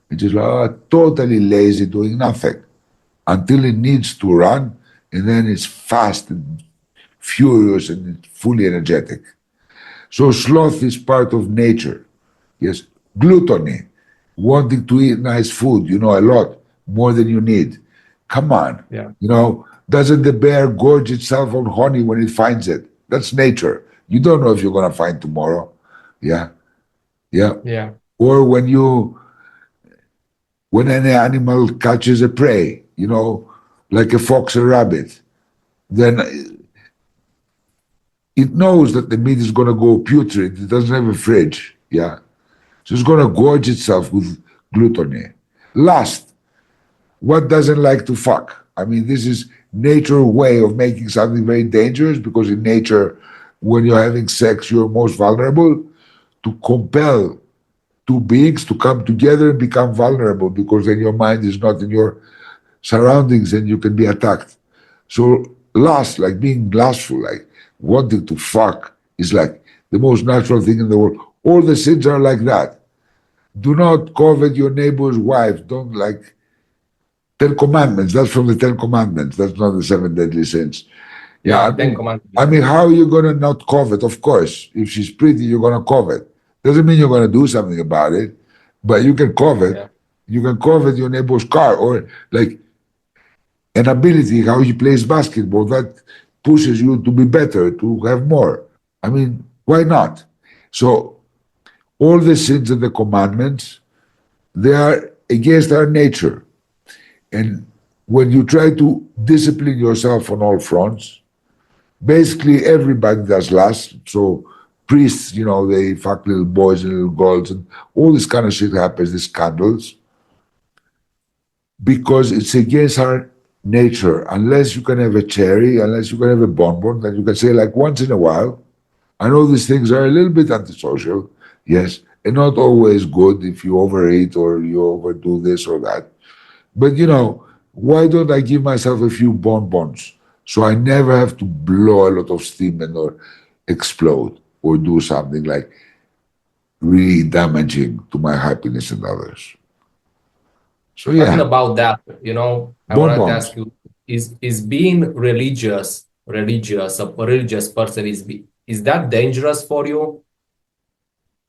It's just like totally lazy, doing nothing until it needs to run, and then it's fast and furious and fully energetic. So sloth is part of nature. Yes, gluttony, wanting to eat nice food, a lot more than you need. Come on, yeah, doesn't the bear gorge itself on honey when it finds it? That's nature. You don't know if you're gonna find tomorrow. Yeah, yeah. yeah, Or when an animal catches a prey, like a fox or rabbit, then it knows that the meat is gonna go putrid. It doesn't have a fridge. Yeah, so it's gonna gorge itself with gluttony. Lust. What doesn't like to fuck? I mean, this is nature's way of making something very dangerous, because in nature, when you're having sex, you're most vulnerable, to compel two beings to come together and become vulnerable, because then your mind is not in your surroundings and you can be attacked. So lust, like being lustful, like wanting to fuck, is like the most natural thing in the world. All the sins are like that. Do not covet your neighbor's wife. Don't like 10 Commandments. That's from the 10 Commandments. That's not the 7 deadly sins. Yeah, yeah, I Ten mean, Commandments. how are you gonna not covet? Of course, if she's pretty, you're gonna covet. Doesn't mean you're gonna do something about it, but you can covet. Yeah, You can covet your neighbor's car, or like an ability, how he plays basketball, that pushes you to be better, to have more. I mean, why not? So all the sins and the commandments, they are against our nature. And when you try to discipline yourself on all fronts, basically everybody does lust. So priests, they fuck little boys and little girls, and all this kind of shit happens, these scandals, because it's against our nature. Unless you can have a cherry, unless you can have a bonbon, that you can say, like, once in a while. I know these things are a little bit antisocial, yes, and not always good if you overeat or you overdo this or that. But why don't I give myself a few bonbons so I never have to blow a lot of steam and or explode or do something like really damaging to my happiness and others. So Talking yeah, about that, I wanted to bonbons. ask you, is being religious, a religious person is that dangerous for you?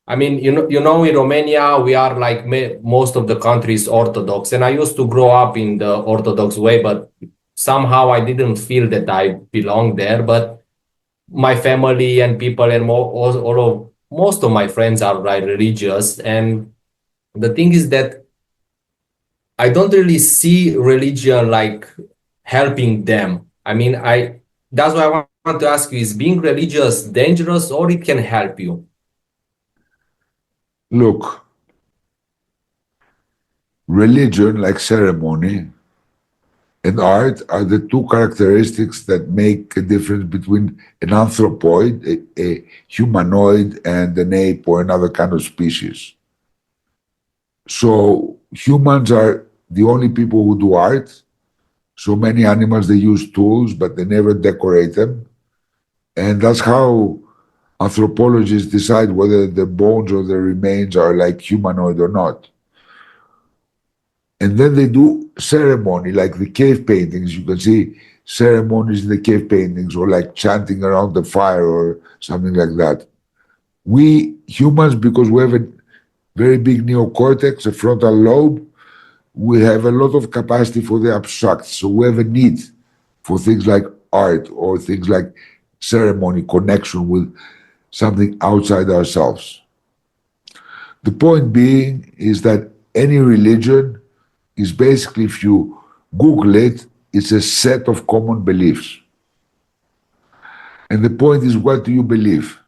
I mean, in Romania, we are like most of the country is Orthodox, and I used to grow up in the Orthodox way, but somehow I didn't feel that I belong there. But my family and people and all of most of my friends are like religious, and the thing is that I don't really see religion like helping them. I mean, I that's why I want to ask you, is being religious dangerous or it can help you? Look, religion, like ceremony, and art are the two characteristics that make a difference between an anthropoid, a humanoid, and an ape or another kind of species. So humans are the only people who do art. So many animals, they use tools, but they never decorate them. And that's how anthropologists decide whether the bones or the remains are like humanoid or not. And then they do ceremony, like the cave paintings. You can see ceremonies in the cave paintings, or like chanting around the fire or something like that. We humans, because we have a very big neocortex, a frontal lobe, we have a lot of capacity for the abstract. So we have a need for things like art or things like ceremony, connection with something outside ourselves. The point being is that any religion is basically, if you Google it, it's a set of common beliefs. And the point is, what do you believe?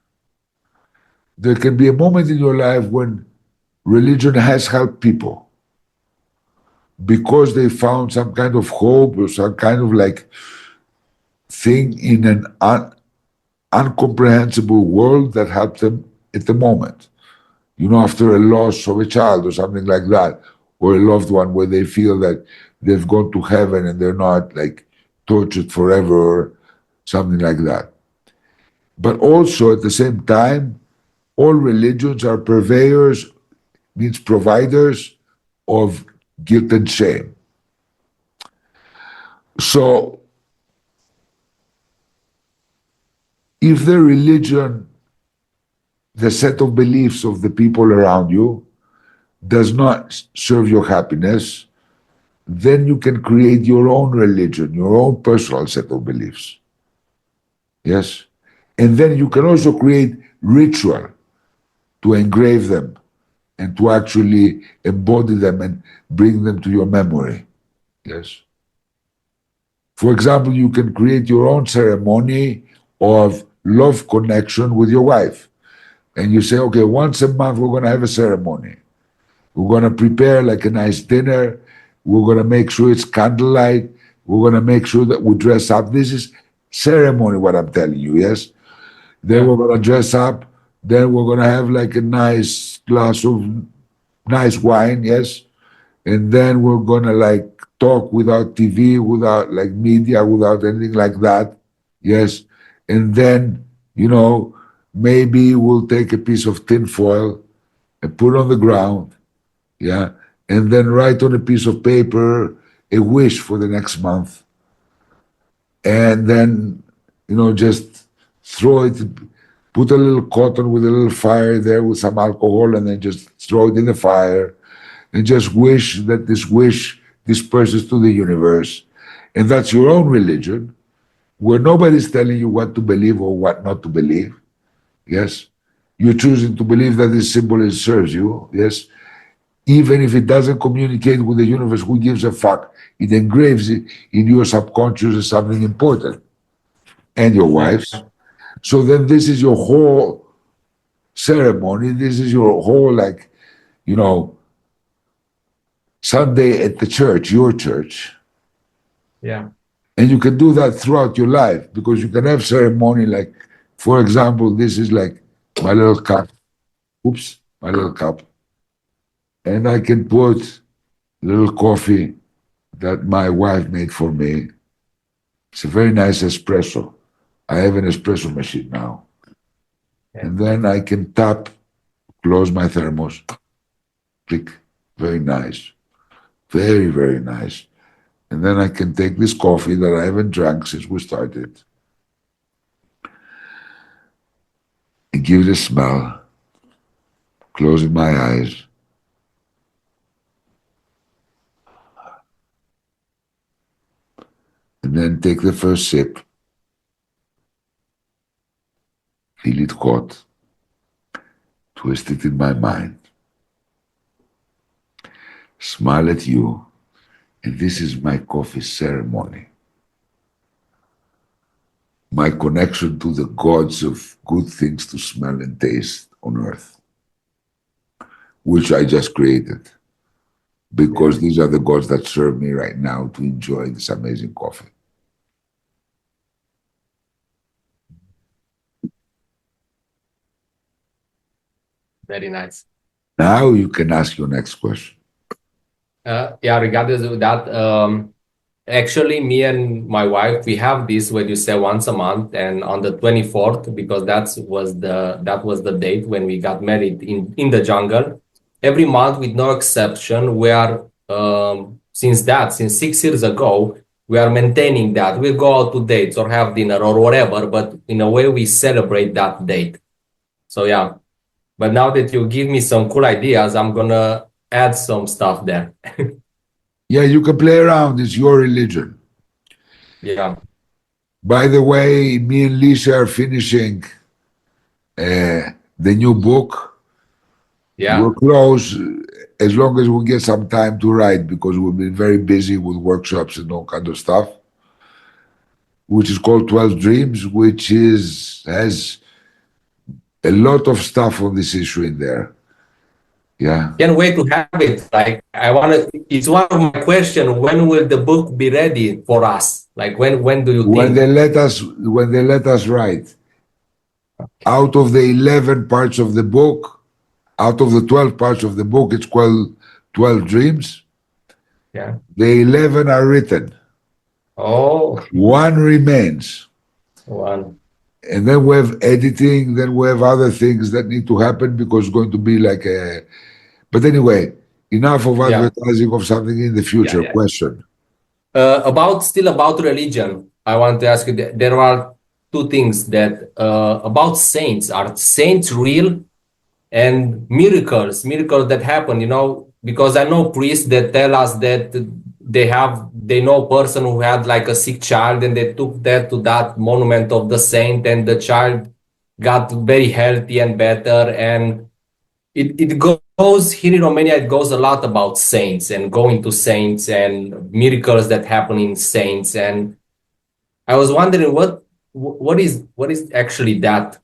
There can be a moment in your life when religion has helped people because they found some kind of hope or some kind of like thing in an uncomprehensible world that helped them at the moment. After a loss of a child or something like that, or a loved one where they feel that they've gone to heaven and they're not like tortured forever or something like that. But also at the same time, all religions are purveyors, means providers of guilt and shame. So if the religion, the set of beliefs of the people around you, does not serve your happiness, then you can create your own religion, your own personal set of beliefs. Yes? And then you can also create ritual to engrave them and to actually embody them and bring them to your memory. Yes? For example, you can create your own ceremony of love connection with your wife. And you say, okay, once a month we're going to have a ceremony. We're going to prepare like a nice dinner. We're going to make sure it's candlelight. We're going to make sure that we dress up. This is ceremony, what I'm telling you, yes? Then we're going to dress up. Then we're going to have like a nice glass of nice wine, yes? And then we're going to like talk without TV, without like media, without anything like that, yes? And then, maybe we'll take a piece of tin foil and put it on the ground, yeah, and then write on a piece of paper a wish for the next month, and then just throw it, put a little cotton with a little fire there with some alcohol, and then just throw it in the fire, and just wish that this wish disperses to the universe, and that's your own religion, where nobody's telling you what to believe or what not to believe. Yes, you're choosing to believe that this symbol serves you. Yes, even if it doesn't communicate with the universe, who gives a fuck? It engraves it in your subconscious as something important, and your wife's. So then this is your whole ceremony. This is your whole, like, Sunday at the church, your church. Yeah. And you can do that throughout your life because you can have ceremony like, for example, this is like my little cup. Oops, my little cup. And I can put a little coffee that my wife made for me. It's a very nice espresso. I have an espresso machine now. Yeah. And then I can tap close my thermos, click, very nice, very, very nice. And then I can take this coffee that I haven't drank since we started and give it a smell, closing my eyes. And then take the first sip, feel it hot, twist it in my mind, smile at you, and this is my coffee ceremony. My connection to the gods of good things to smell and taste on earth, which I just created, because these are the gods that serve me right now to enjoy this amazing coffee. Very nice. Now you can ask your next question. Yeah, regardless of that, actually, me and my wife, we have this what you say once a month, and on the 24th, because that was the date when we got married in the jungle. Every month, with no exception, we are since 6 years ago, we are maintaining that. We go out to dates or have dinner or whatever, but in a way, we celebrate that date. So yeah, but now that you give me some cool ideas, I'm gonna add some stuff there. Yeah, you can play around. It's your religion. Yeah. By the way, me and Lisa are finishing the new book. Yeah. We're close as long as we get some time to write because we've been very busy with workshops and all kind of stuff, which is called 12 Dreams, which has a lot of stuff on this issue in there. Yeah. Can't wait to have it. Like it's one of my questions. When will the book be ready for us? Like when do you When think? they let us write. Out of the 11 parts of the book, out of the 12 parts of the book, it's called 12 Dreams. Yeah. The 11 are written. Oh, One remains. one. And then we have editing, then we have other things that need to happen because it's going to be like a. But anyway, enough of advertising of something in the future. Yeah. Question. About religion, I want to ask you. There are two things that about saints. Are saints real? And miracles that happen, because I know priests that tell us that they know a person who had like a sick child and they took that to that monument of the saint and the child got very healthy and better. And it goes here in Romania, it goes a lot about saints and going to saints and miracles that happen in saints. And I was wondering what is actually that?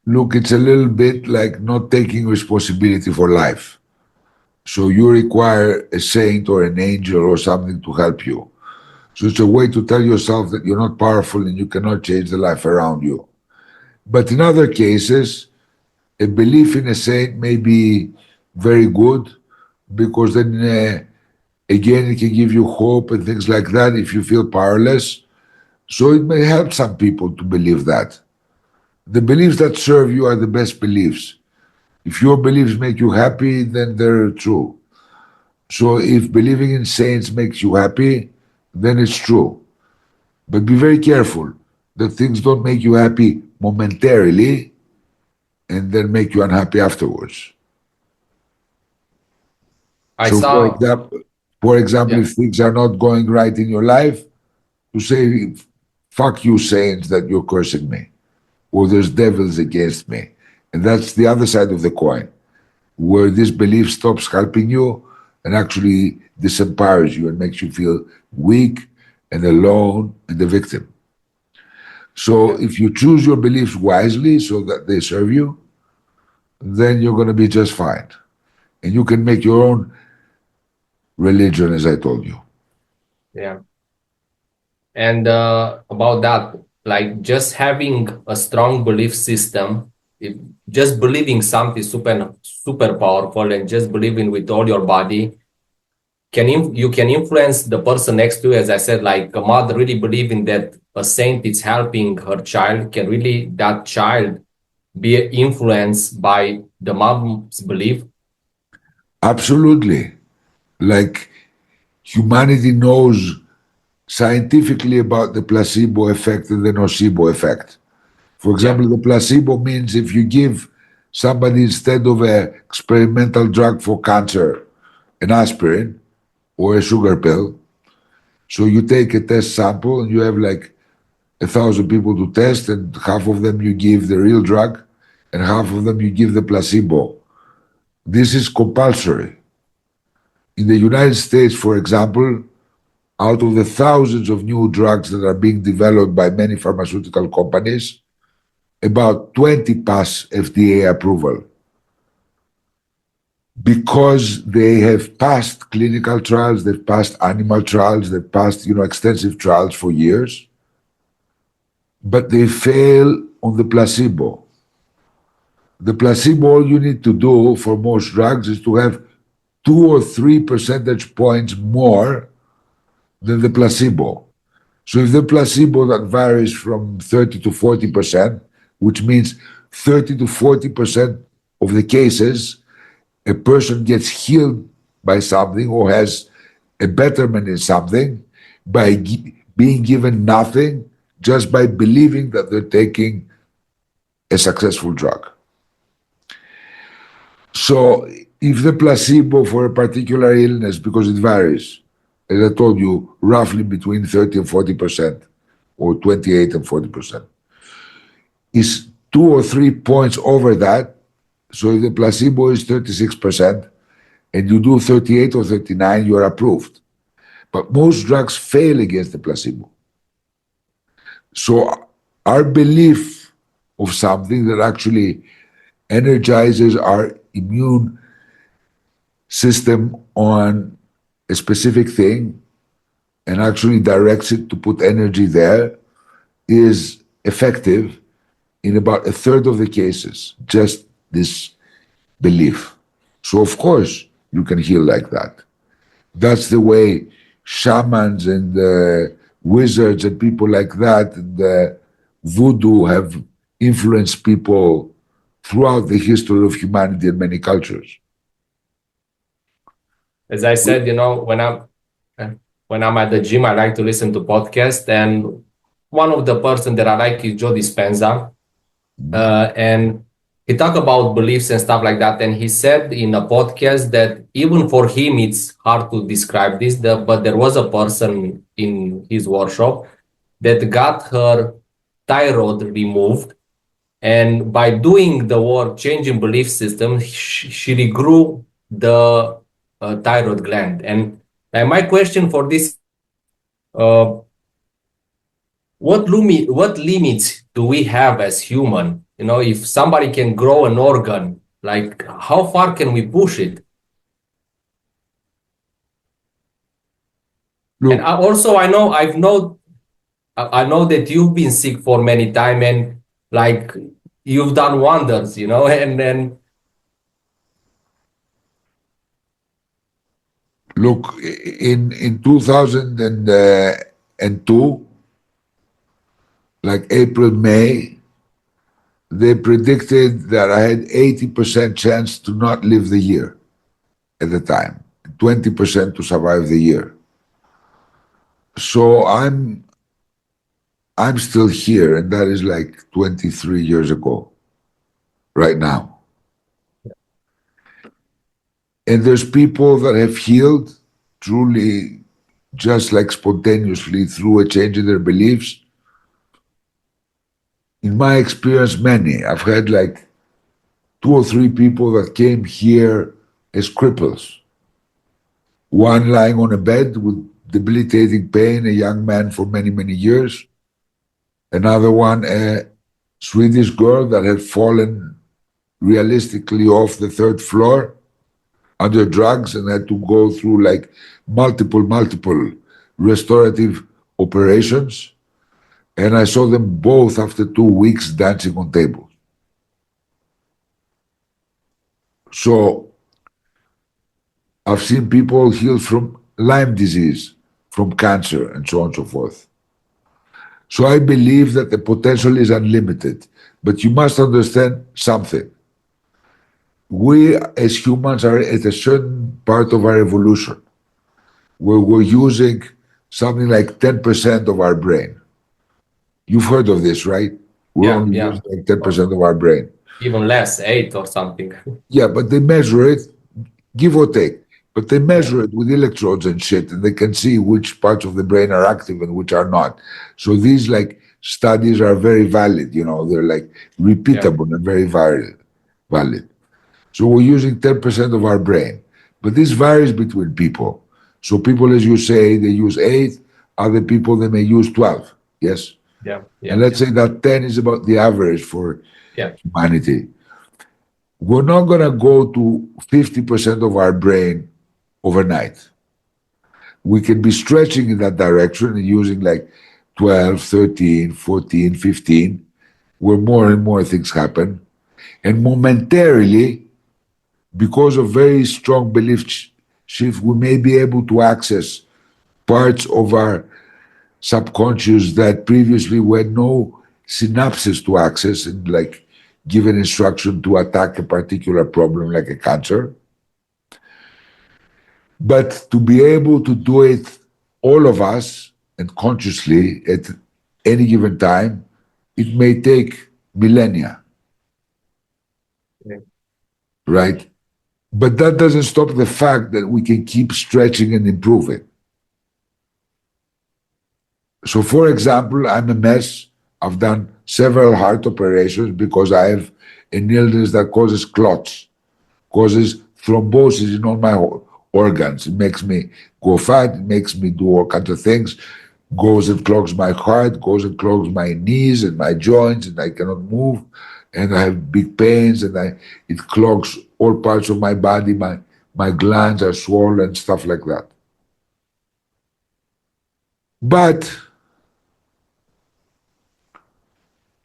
Look, it's a little bit like not taking responsibility for life. So you require a saint or an angel or something to help you. So it's a way to tell yourself that you're not powerful and you cannot change the life around you. But in other cases, a belief in a saint may be very good because then, again, it can give you hope and things like that if you feel powerless. So it may help some people to believe that. The beliefs that serve you are the best beliefs. If your beliefs make you happy, then they're true. So if believing in saints makes you happy, then it's true. But be very careful that things don't make you happy momentarily and then make you unhappy afterwards. For example, if things are not going right in your life, to say, fuck you, saints, that you're cursing me, or there's devils against me. And that's the other side of the coin, where this belief stops helping you and actually disempowers you and makes you feel weak and alone and a victim. So if you choose your beliefs wisely so that they serve you, then you're going to be just fine. And you can make your own religion, as I told you. Yeah. And about that, like just having a strong belief system, just believing something super powerful and just believing with all your body, you can influence the person next to you. As I said, like a mother really believing that a saint is helping her child, can really that child be influenced by the mom's belief? Absolutely. Like humanity knows scientifically about the placebo effect and the nocebo effect. For Yeah. example, the placebo means if you give somebody instead of a experimental drug for cancer, an aspirin or a sugar pill, so you take a test sample and you have like 1,000 people to test, and half of them you give the real drug, and half of them you give the placebo. This is compulsory. In the United States, for example, out of the thousands of new drugs that are being developed by many pharmaceutical companies, about 20 pass FDA approval because they have passed clinical trials, they've passed animal trials, they've passed extensive trials for years, but they fail on the placebo. The placebo, all you need to do for most drugs is to have 2 or 3 percentage points more than the placebo. So if the placebo that varies from 30 to 40%, which means 30 to 40% of the cases, a person gets healed by something or has a betterment in something by being given nothing just by believing that they're taking a successful drug. So if the placebo for a particular illness, because it varies, as I told you, roughly between 30 and 40%, or 28 and 40%, is 2 or 3 points over that. So if the placebo is 36% and you do 38 or 39, you are approved. But most drugs fail against the placebo. So our belief of something that actually energizes our immune system on a specific thing and actually directs it to put energy there is effective in about a third of the cases, just this belief. So, of course, you can heal like that. That's the way shamans and wizards and people like that, and voodoo have influenced people throughout the history of humanity in many cultures. As I said, when I'm at the gym, I like to listen to podcasts, and one of the person that I like is Joe Dispenza, and he talked about beliefs and stuff like that. And he said in a podcast that even for him, it's hard to describe this, but there was a person in his workshop that got her thyroid removed. And by doing the work, changing belief system, she regrew the thyroid gland. And my question for this is, uh, what limits do we have as human? If somebody can grow an organ, like how far can we push it? And Look, I know that you've been sick for many time, and like you've done wonders, and then look, in 2002, like April, May, they predicted that I had 80% chance to not live the year at the time, 20% to survive the year. So I'm still here, and that is like 23 years ago, right now. And there's people that have healed truly just like spontaneously through a change in their beliefs. In my experience, many. I've had like 2 or 3 people that came here as cripples. One lying on a bed with debilitating pain, a young man for many, many years. Another one, a Swedish girl that had fallen realistically off the third floor under drugs and had to go through like multiple restorative operations. And I saw them both after 2 weeks dancing on tables. So I've seen people heal from Lyme disease, from cancer, and so on and so forth. So I believe that the potential is unlimited. But you must understand something. We as humans are at a certain part of our evolution where we're using something like 10% of our brain. You've heard of this, right? We're Yeah, only yeah. using like 10% Or of our brain. even less, 8 or something. Yeah, but they measure it, give or take. But they Yeah, measure it with electrodes and shit, and they can see which parts of the brain are active and which are not. So these like studies are very valid, they're like yeah, repeatable and very valid. So we're using 10% of our brain. But this varies between people. So people, as you say, they use 8, other people they may use 12. Yes? yeah, And yeah, let's say that 10 is about the average for yeah, humanity. We're not going to go to 50% of our brain overnight. We can be stretching in that direction and using like 12, 13, 14, 15, where more and more things happen. And momentarily, because of very strong belief shift, we may be able to access parts of our subconscious that previously we had no synapses to access and like give an instruction to attack a particular problem like a cancer. But to be able to do it, all of us, and consciously at any given time, it may take millennia, yeah, right? But that doesn't stop the fact that we can keep stretching and improving. So, for example, I'm a mess. I've done several heart operations because I have an illness that causes clots, causes thrombosis in all my organs. It makes me go fat, it makes me do all kinds of things, goes and clogs my heart, goes and clogs my knees and my joints, and I cannot move, and I have big pains, and it clogs all parts of my body. My glands are swollen, stuff like that. But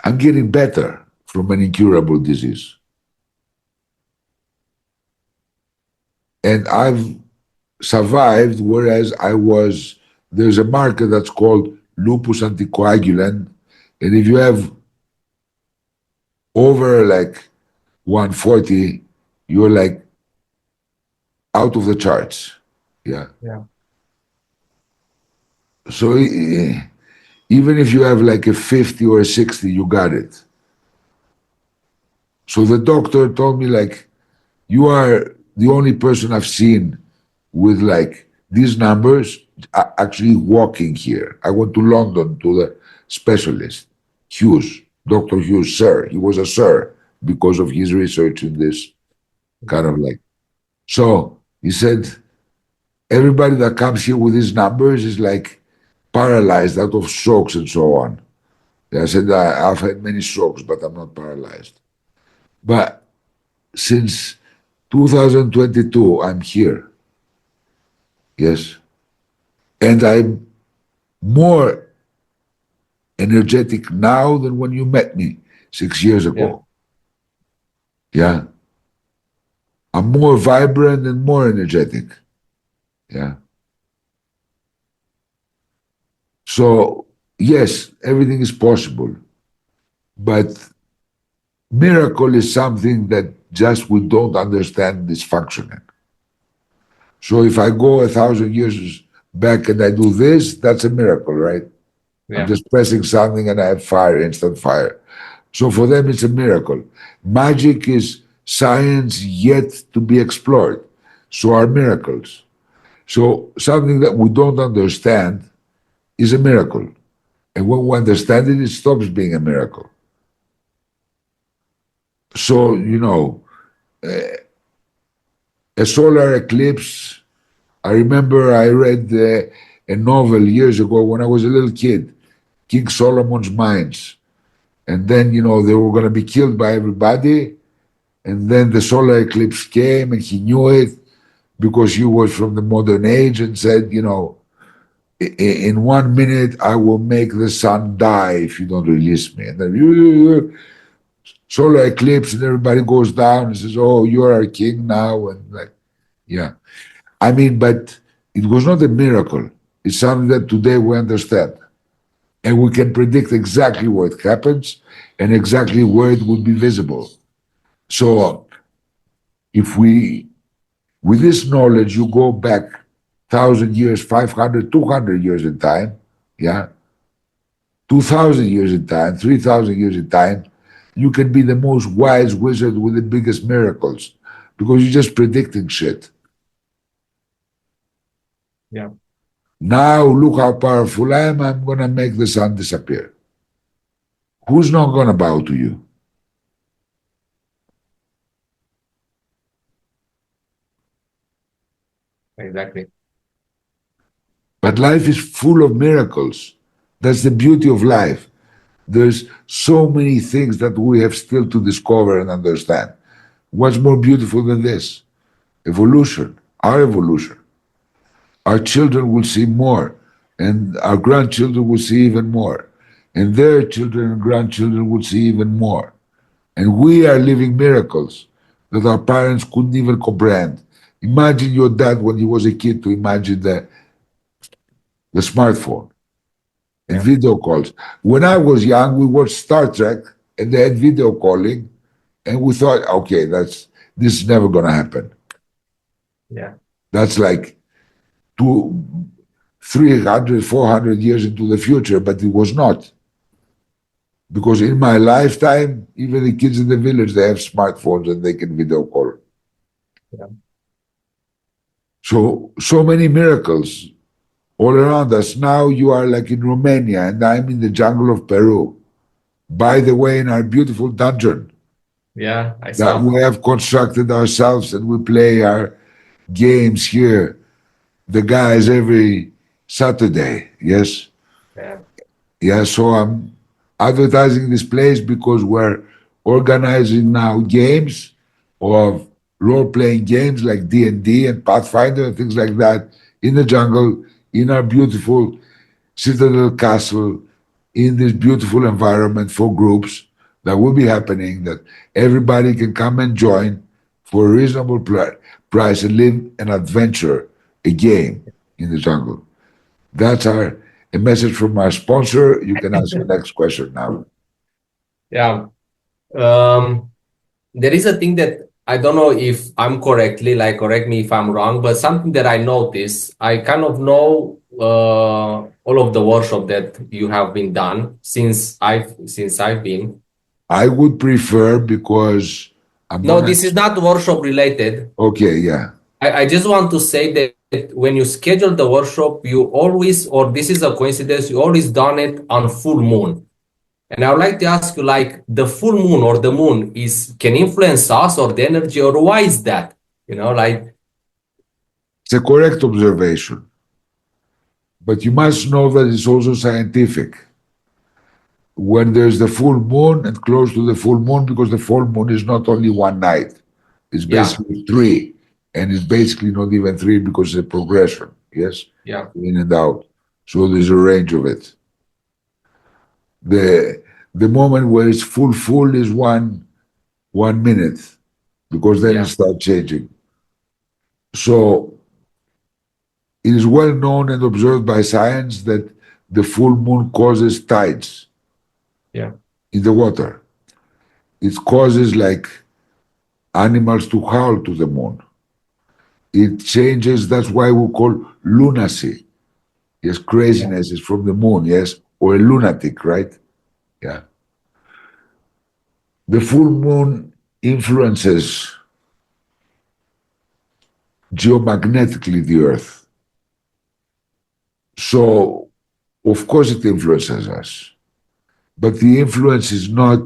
I'm getting better from an incurable disease. And I've survived, whereas there's a marker that's called lupus anticoagulant. And if you have over like 140, you're like out of the charts. Yeah. yeah, So even if you have like a 50 or a 60, you got it. So the doctor told me, like, you are the only person I've seen with like these numbers actually walking here. I went to London to the specialist, Hughes, Dr. Hughes, sir. He was a sir because of his research in this kind of like. So he said, everybody that comes here with these numbers is like paralyzed out of strokes and so on. I said, I've had many strokes, but I'm not paralyzed. But since 2022, I'm here. Yes. And I'm more energetic now than when you met me 6 years yeah, ago. Yeah. I'm more vibrant and more energetic. Yeah. So, yes, everything is possible. But miracle is something that just we don't understand is functioning. So if I go 1,000 years back and I do this, that's a miracle, right? I'm yeah, just pressing something and I have fire, instant fire. So for them, it's a miracle. Magic is science yet to be explored. So are miracles. So something that we don't understand is a miracle. And when we understand it, it stops being a miracle. So, a solar eclipse, I remember I read a novel years ago when I was a little kid, King Solomon's Mines. And then, they were going to be killed by everybody. And then the solar eclipse came and he knew it because he was from the modern age and said, in 1 minute I will make the sun die if you don't release me. And then solar eclipse and everybody goes down and says, oh, you're our king now. And like, yeah. I mean, but it was not a miracle. It's something that today we understand. and we can predict exactly what happens and exactly where it will be visible. So if we, with this knowledge, you go back 1,000 years, 500, 200 years in time, yeah, 2,000 years in time, 3,000 years in time, you can be the most wise wizard with the biggest miracles because you're just predicting shit. Yeah. Now look how powerful I am. I'm going to make the sun disappear. Who's not going to bow to you? Exactly. But life is full of miracles. That's the beauty of life. There's so many things that we have still to discover and understand. What's more beautiful than this? Evolution, our evolution. Our children will see more, and our grandchildren will see even more, and their children and grandchildren will see even more. And we are living miracles that our parents couldn't even comprehend. Imagine your dad when he was a kid to imagine the smartphone and Yeah. video calls. When I was young, we watched Star Trek and they had video calling, and we thought, okay, this is never going to happen. Yeah. That's like 300, 400 years into the future, but it was not. Because in my lifetime, even the kids in the village, they have smartphones and they can video call. Yeah. So many miracles all around us. Now you are like in Romania and I'm in the jungle of Peru. By the way, in our beautiful dungeon Yeah. I that saw. we have constructed ourselves and we play our games here, the guys every Saturday. Yes. Yeah. Yeah. So I'm advertising this place because we're organizing now games of role-playing games like D&D and Pathfinder and things like that in the jungle, in our beautiful Citadel Castle, in this beautiful environment for groups that will be happening, that everybody can come and join for a reasonable price and live an adventure, a game in the jungle. That's a message from our sponsor. You can ask the next question now. Yeah. Um, there is a thing that I don't know if I'm correctly, like correct me if I'm wrong, but something that I noticed, I kind of know all of the workshop that you have been done since I've been. I would prefer because I'm No, gonna. this is not workshop related. Okay, yeah. I just want to say that when you schedule the workshop, you always, or this is a coincidence, you always done it on full moon. And I would like to ask you, like, the full moon or the moon can influence us or the energy, or why is that? Like, It's a correct observation, but you must know that it's also scientific. When there's the full moon and close to the full moon, because the full moon is not only one night, it's yeah, basically three, and it's basically not even three because it's a progression, yes, yeah, in and out. So there's a range of it. The moment where it's full is 1 minute, because then it yeah, starts changing. So it is well known and observed by science that the full moon causes tides yeah, in the water. It causes like animals to howl to the moon. It changes, that's why we call lunacy. Yes, yeah, craziness is from the moon, yes, or a lunatic, right? Yeah. The full moon influences geomagnetically the earth. So, of course, it influences us, but the influence is not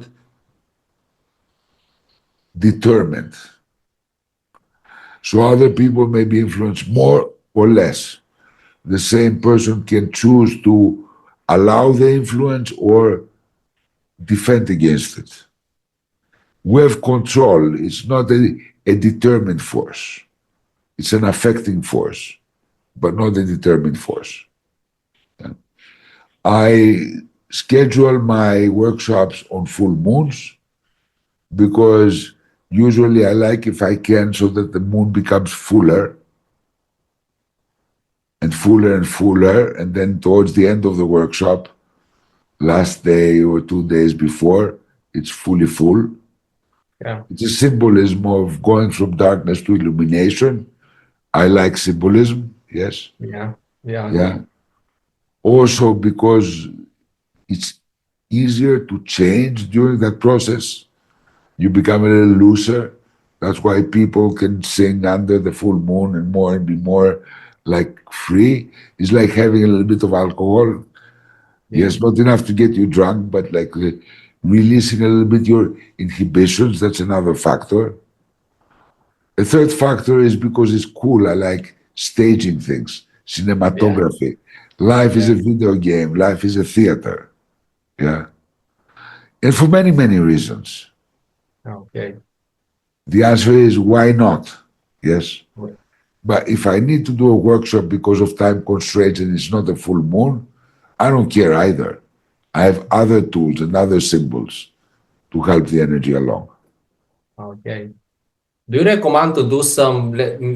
determined. So, other people may be influenced more or less. The same person can choose to allow the influence or defend against it. We have control. It's not a determined force. It's an affecting force, but not a determined force. I schedule my workshops on full moons because usually I like, if I can, so that the moon becomes fuller and fuller and fuller. And then towards the end of the workshop, last day or 2 days before, it's fully full. Yeah. It's a symbolism of going from darkness to illumination. I like symbolism, yes. Yeah. Yeah. Yeah. Also because it's easier to change during that process. You become a little looser. That's why people can sing under the full moon and be more like free. It's like having a little bit of alcohol. Yeah. Yes, not enough to get you drunk, but like releasing a little bit your inhibitions. That's another factor. A third factor is because it's cool. I like staging things, Yeah. cinematography. Life is a Yeah. video game. Life is a theater. Yeah. And for many, many reasons. Okay. The answer is why not? Yes. Well, But if I need to do a workshop because of time constraints and it's not a full moon, I don't care either. I have other tools and other symbols to help the energy along. okay. Do you recommend to do some,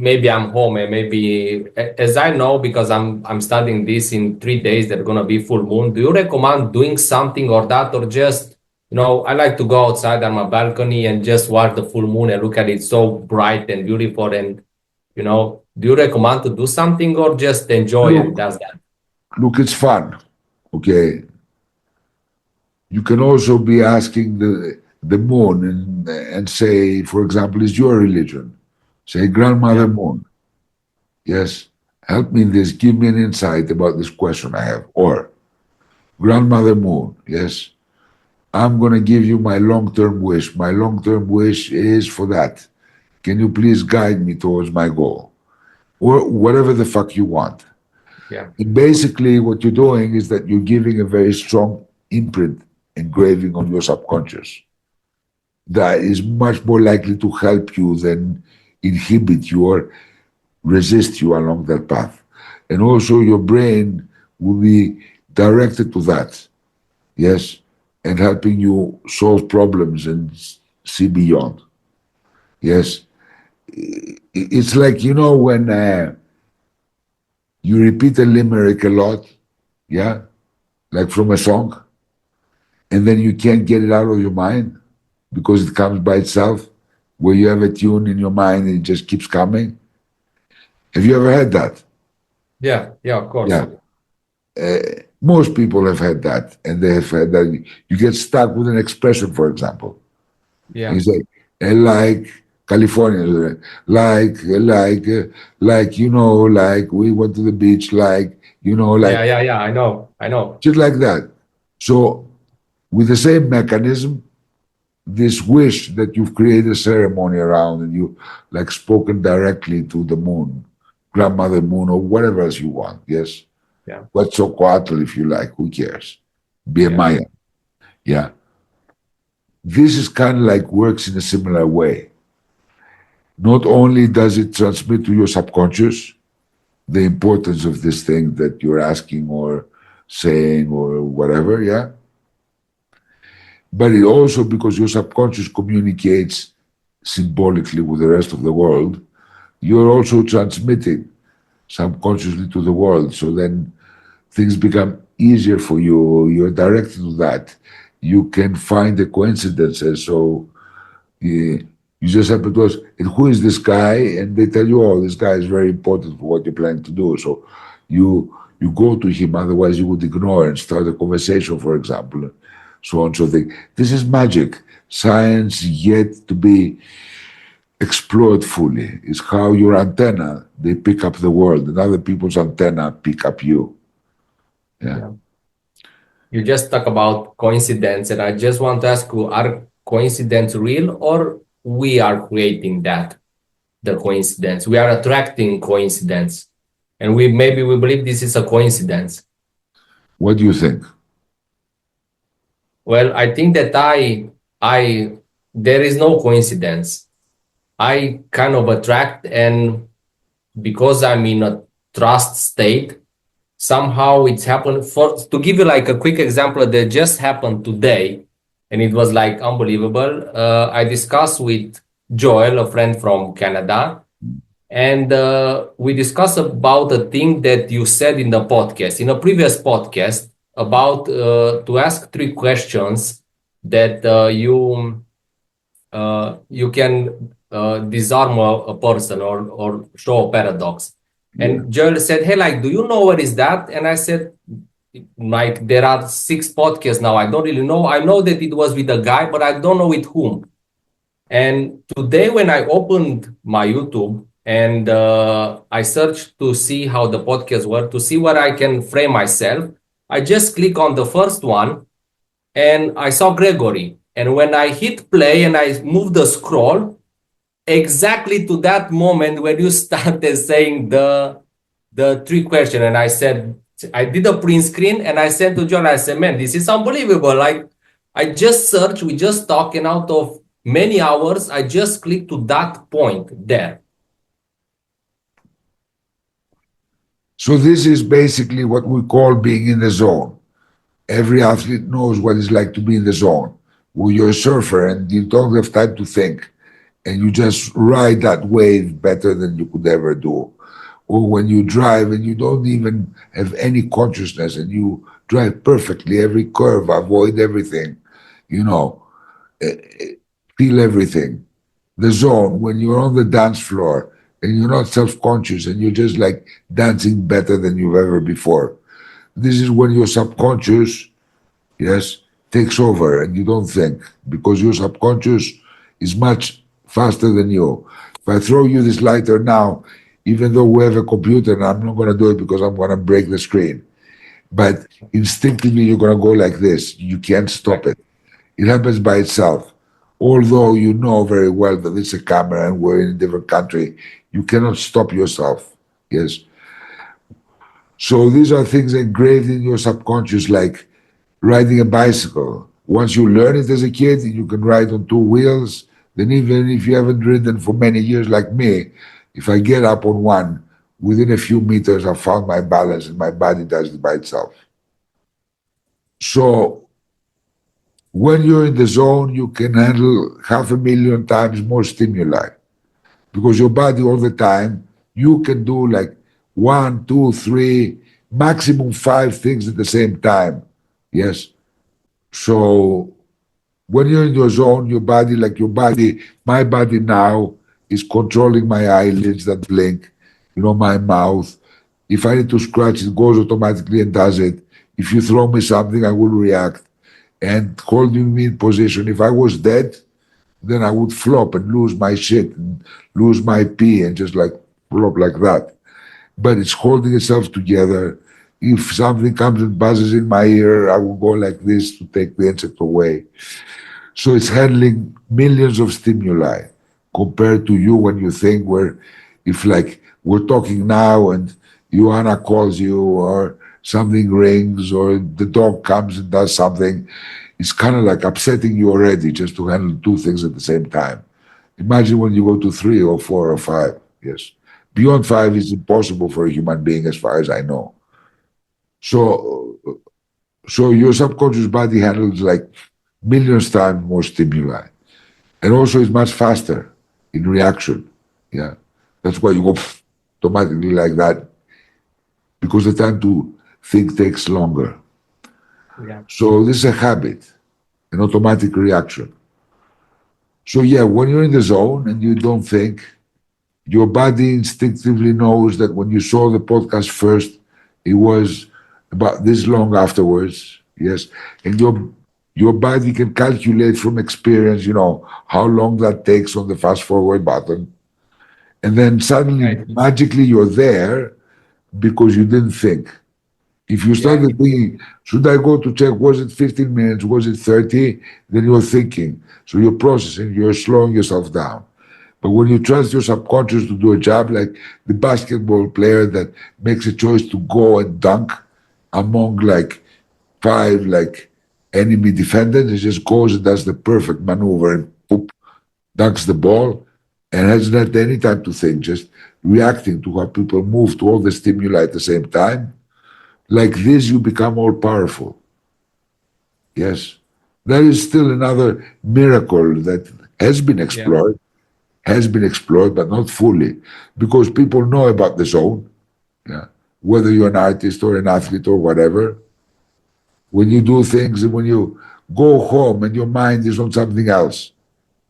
maybe I'm home and maybe, as I know, because I'm studying this in 3 days, they're gonna be full moon. Do you recommend doing something or that, or just, I like to go outside on my balcony and just watch the full moon and look at it so bright and beautiful and, do you recommend to do something or just enjoy and Look, that's that? look, it's fun. Okay. You can also be asking the moon and say, for example, is your religion? Say, Grandmother Yeah, Moon, yes, help me in this, give me an insight about this question I have. Or Grandmother Moon, yes, I'm going to give you my long term wish. My long term wish is for that. Can you please guide me towards my goal? Or whatever the fuck you want. yeah, And basically, what you're doing is that you're giving a very strong imprint, engraving on your subconscious that is much more likely to help you than inhibit you or resist you along that path. And also, your brain will be directed to that, yes, and helping you solve problems and see beyond. Yes, it's like when you repeat a limerick a lot, yeah, like from a song, and then you can't get it out of your mind because it comes by itself, where you have a tune in your mind and it just keeps coming. Have you ever had that? yeah, yeah, of course. Yeah. Most people have had that, and they have had that. You get stuck with an expression, for example. You Yeah, say, like California, like we went to the beach, yeah, like yeah, yeah, I know. shit like that. So, with the same mechanism, this wish that you've created a ceremony around and you like spoken directly to the moon, grandmother moon, or whatever else you want, yes? Yeah, Quetzalcoatl, if you like, who cares? Be a yeah, Maya, yeah? This is kind of like works in a similar way. Not only does it transmit to your subconscious the importance of this thing that you're asking or saying or whatever, yeah, but it also, because your subconscious communicates symbolically with the rest of the world, you're also transmitting subconsciously to the world. So then things become easier for you. You're directed to that. You can find the coincidences. So you just happen to ask, and who is this guy? And they tell you, oh, this guy is very important for what you're planning to do. So you go to him, otherwise you would ignore and start a conversation, for example, so on. So this is magic. Science yet to be explored fully. Is how your antenna, they pick up the world, and other people's antenna pick up you. Yeah. yeah. You just talk about coincidence, and I just want to ask you, are coincidence real or we are creating that, the coincidence? We are attracting coincidence. And we believe this is a coincidence. What do you think? Well, I think that I there is no coincidence. I kind of attract, and because I'm in a trust state, somehow it's happened. For to give you like a quick example that just happened today, and it was like unbelievable. I discussed with Joel, a friend from Canada, and we discussed about a thing that you said in the podcast, in a previous podcast. about to ask three questions that you can disarm a person or show a paradox. Yeah. And Joel said, "Hey, like, do you know what is that?" And I said, "Like, there are 6 podcasts now. I don't really know. I know that it was with a guy, but I don't know with whom." And today, when I opened my YouTube and I searched to see how the podcasts work, to see where I can frame myself, I just click on the first one and I saw Gregory. And when I hit play and I moved the scroll, exactly to that moment when you started saying the three question, and I said, I did a print screen and I sent to John. I said, "Man, this is unbelievable. Like, I just searched, we just talking out of many hours. I just clicked to that point there." So this is basically what we call being in the zone. Every athlete knows what it's like to be in the zone. When you're a surfer and you don't have time to think, and you just ride that wave better than you could ever do. Or when you drive and you don't even have any consciousness and you drive perfectly every curve, avoid everything, you know, feel everything. The zone, when you're on the dance floor and you're not self conscious and you're just like dancing better than you've ever before. This is when your subconscious, yes, takes over and you don't think because your subconscious is much faster than you. If I throw you this lighter now, even though we have a computer, and I'm not going to do it because I'm going to break the screen, but instinctively you're going to go like this. You can't stop Right. it. It happens by itself. Although you know very well that it's a camera and we're in a different country, you cannot stop yourself. Yes. So these are things engraved in your subconscious, like riding a bicycle. Once you learn it as a kid, you can ride on 2 wheels. Then even if you haven't ridden for many years like me, if I get up on one, within a few meters, I found my balance and my body does it by itself. So when you're in the zone, you can handle 500,000 times more stimuli because your body all the time, you can do like one, two, three, maximum 5 things at the same time. Yes. So when you're in your zone, your body, like your body, my body now is controlling my eyelids that blink, my mouth. If I need to scratch, it goes automatically and does it. If you throw me something, I will react and holding me in position. If I was dead, then I would flop and lose my shit and lose my pee and just like flop like that. But it's holding itself together. If something comes and buzzes in my ear, I will go like this to take the insect away. So it's handling millions of stimuli compared to you when you think where if like we're talking now and Joanna calls you or something rings or the dog comes and does something, it's kind of like upsetting you already just to handle 2 things at the same time. Imagine when you go to 3 or 4 or 5. Yes. Beyond 5 is impossible for a human being as far as I know. So so your subconscious body handles like millions times more stimuli. And also it's much faster in reaction. Yeah. That's why you go automatically like that because the time to think takes longer. Yeah. So this is a habit, an automatic reaction. So yeah, when you're in the zone and you don't think, your body instinctively knows that when you saw the podcast first, it was about this long afterwards. Yes. And your body can calculate from experience, how long that takes on the fast forward button. And then suddenly, Right. magically, you're there because you didn't think. If you Yeah. started thinking, should I go to check, was it 15 minutes, was it 30? Then you're thinking. So you're processing, you're slowing yourself down. But when you trust your subconscious to do a job, like the basketball player that makes a choice to go and dunk among like 5 like enemy defenders, he just goes and does the perfect maneuver and poop, dunks the ball and hasn't had any time to think, just reacting to how people move to all the stimuli at the same time. Like this, you become more powerful. Yes. That is still another miracle that has been Yeah. explored, but not fully, because people know about the zone. Yeah. Whether you're an artist or an athlete or whatever, when you do things, and when you go home and your mind is on something else,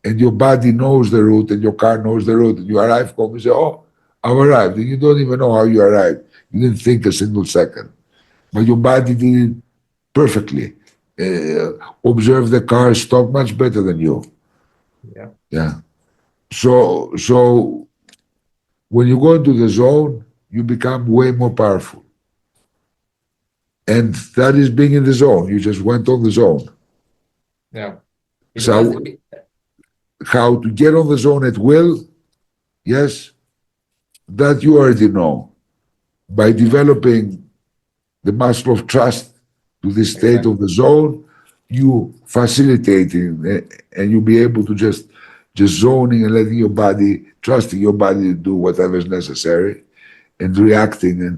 and your body knows the route and your car knows the route, and you arrive home, you say, "Oh, I've arrived," and you don't even know how you arrived. You didn't think a single second, but your body did it perfectly. Observe the car stop much better than you. Yeah. Yeah. So when you go into the zone, you become way more powerful. And that is being in the zone. You just went on the zone. Yeah. It was. So how to get on the zone at will? Yes, that you already know. By developing the muscle of trust to the state Exactly. of the zone, you facilitating and you be able to just zoning and letting your body, trusting your body to do whatever is necessary and reacting and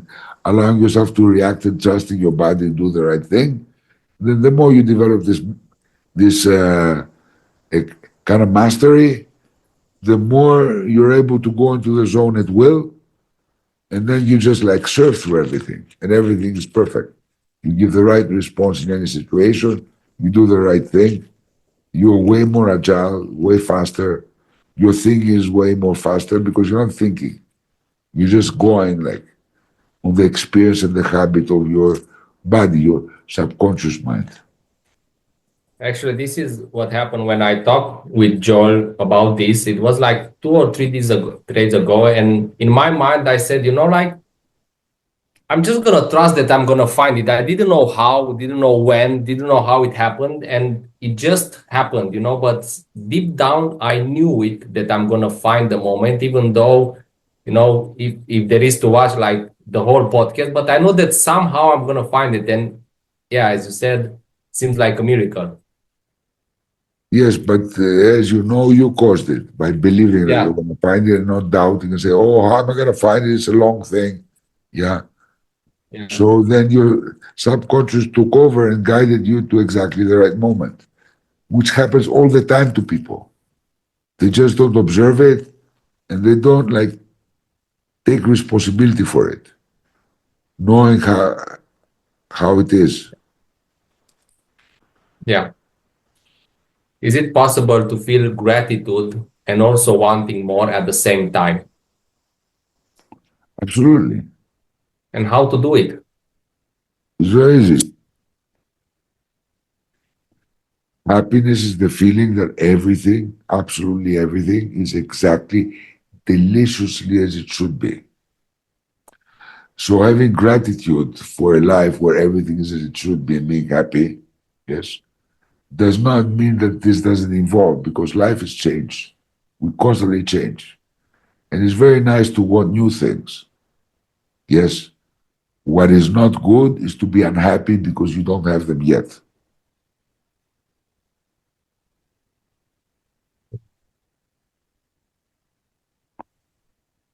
allowing yourself to react and trusting your body to do the right thing. Then the more you develop this a kind of mastery, the more you're able to go into the zone at will, and then you just like surf through everything, and everything is perfect. You give the right response in any situation, you do the right thing, you're way more agile, way faster. Your thinking is way more faster because you're not thinking. You're just going like on the experience and the habit of your body, your subconscious mind. Actually, this is what happened when I talked with Joel about this. It was like 2 or 3 days ago, and in my mind, I said, like I'm just gonna trust that I'm gonna find it. I didn't know how, didn't know when, didn't know how it happened, and it just happened. But deep down, I knew it that I'm gonna find the moment, even though, if there is to watch like the whole podcast, but I know that somehow I'm gonna find it. And yeah, as you said, seems like a miracle. Yes, but as you know, you caused it by believing that you're Yeah, going to find it and not doubting and say, "Oh, how am I going to find it? It's a long thing." Yeah. yeah, So then your subconscious took over and guided you to exactly the right moment, which happens all the time to people. They just don't observe it and they don't like take responsibility for it, knowing how it is. yeah. Is it possible to feel gratitude and also wanting more at the same time? Absolutely. And how to do it? It's very easy. Happiness is the feeling that everything, absolutely everything, is exactly deliciously as it should be. So having gratitude for a life where everything is as it should be and being happy, yes, does not mean that this doesn't evolve because life is change. We constantly change. And it's very nice to want new things. Yes. What is not good is to be unhappy because you don't have them yet.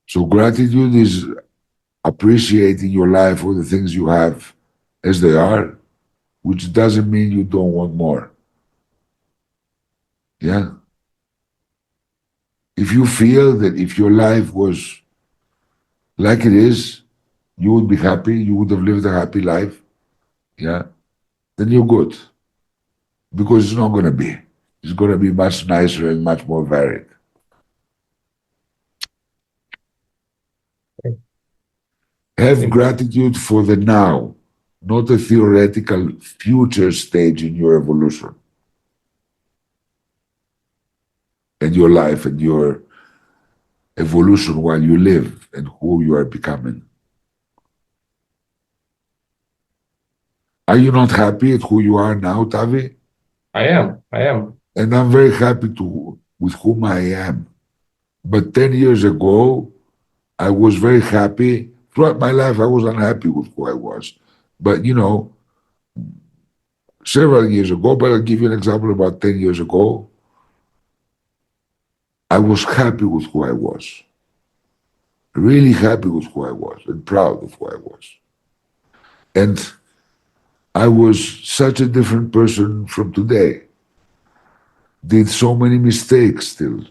So gratitude is appreciating your life for the things you have as they are, which doesn't mean you don't want more. Yeah. If you feel that if your life was like it is, you would be happy, you would have lived a happy life, yeah, then you're good. Because it's not going to be. It's going to be much nicer and much more varied. Have Simple. gratitude for the now, not a theoretical future stage in your evolution and your life and your evolution while you live and who you are becoming. Are you not happy at who you are now, Tavi? I am. I am. And I'm very happy with whom I am. But 10 years ago, I was very happy. Throughout my life, I was unhappy with who I was. But, several years ago, but I'll give you an example about 10 years ago, I was happy with who I was. Really happy with who I was and proud of who I was. And I was such a different person from today. Did so many mistakes still,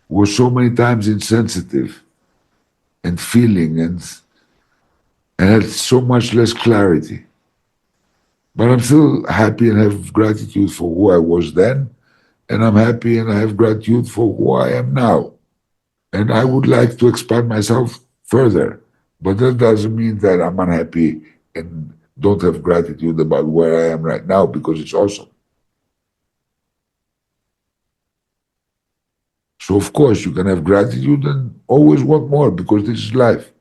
was so many times insensitive and feeling and had so much less clarity. But I'm still happy and have gratitude for who I was then, and I'm happy and I have gratitude for who I am now. And I would like to expand myself further, but that doesn't mean that I'm unhappy and don't have gratitude about where I am right now because it's awesome. So of course you can have gratitude and always want more because this is life.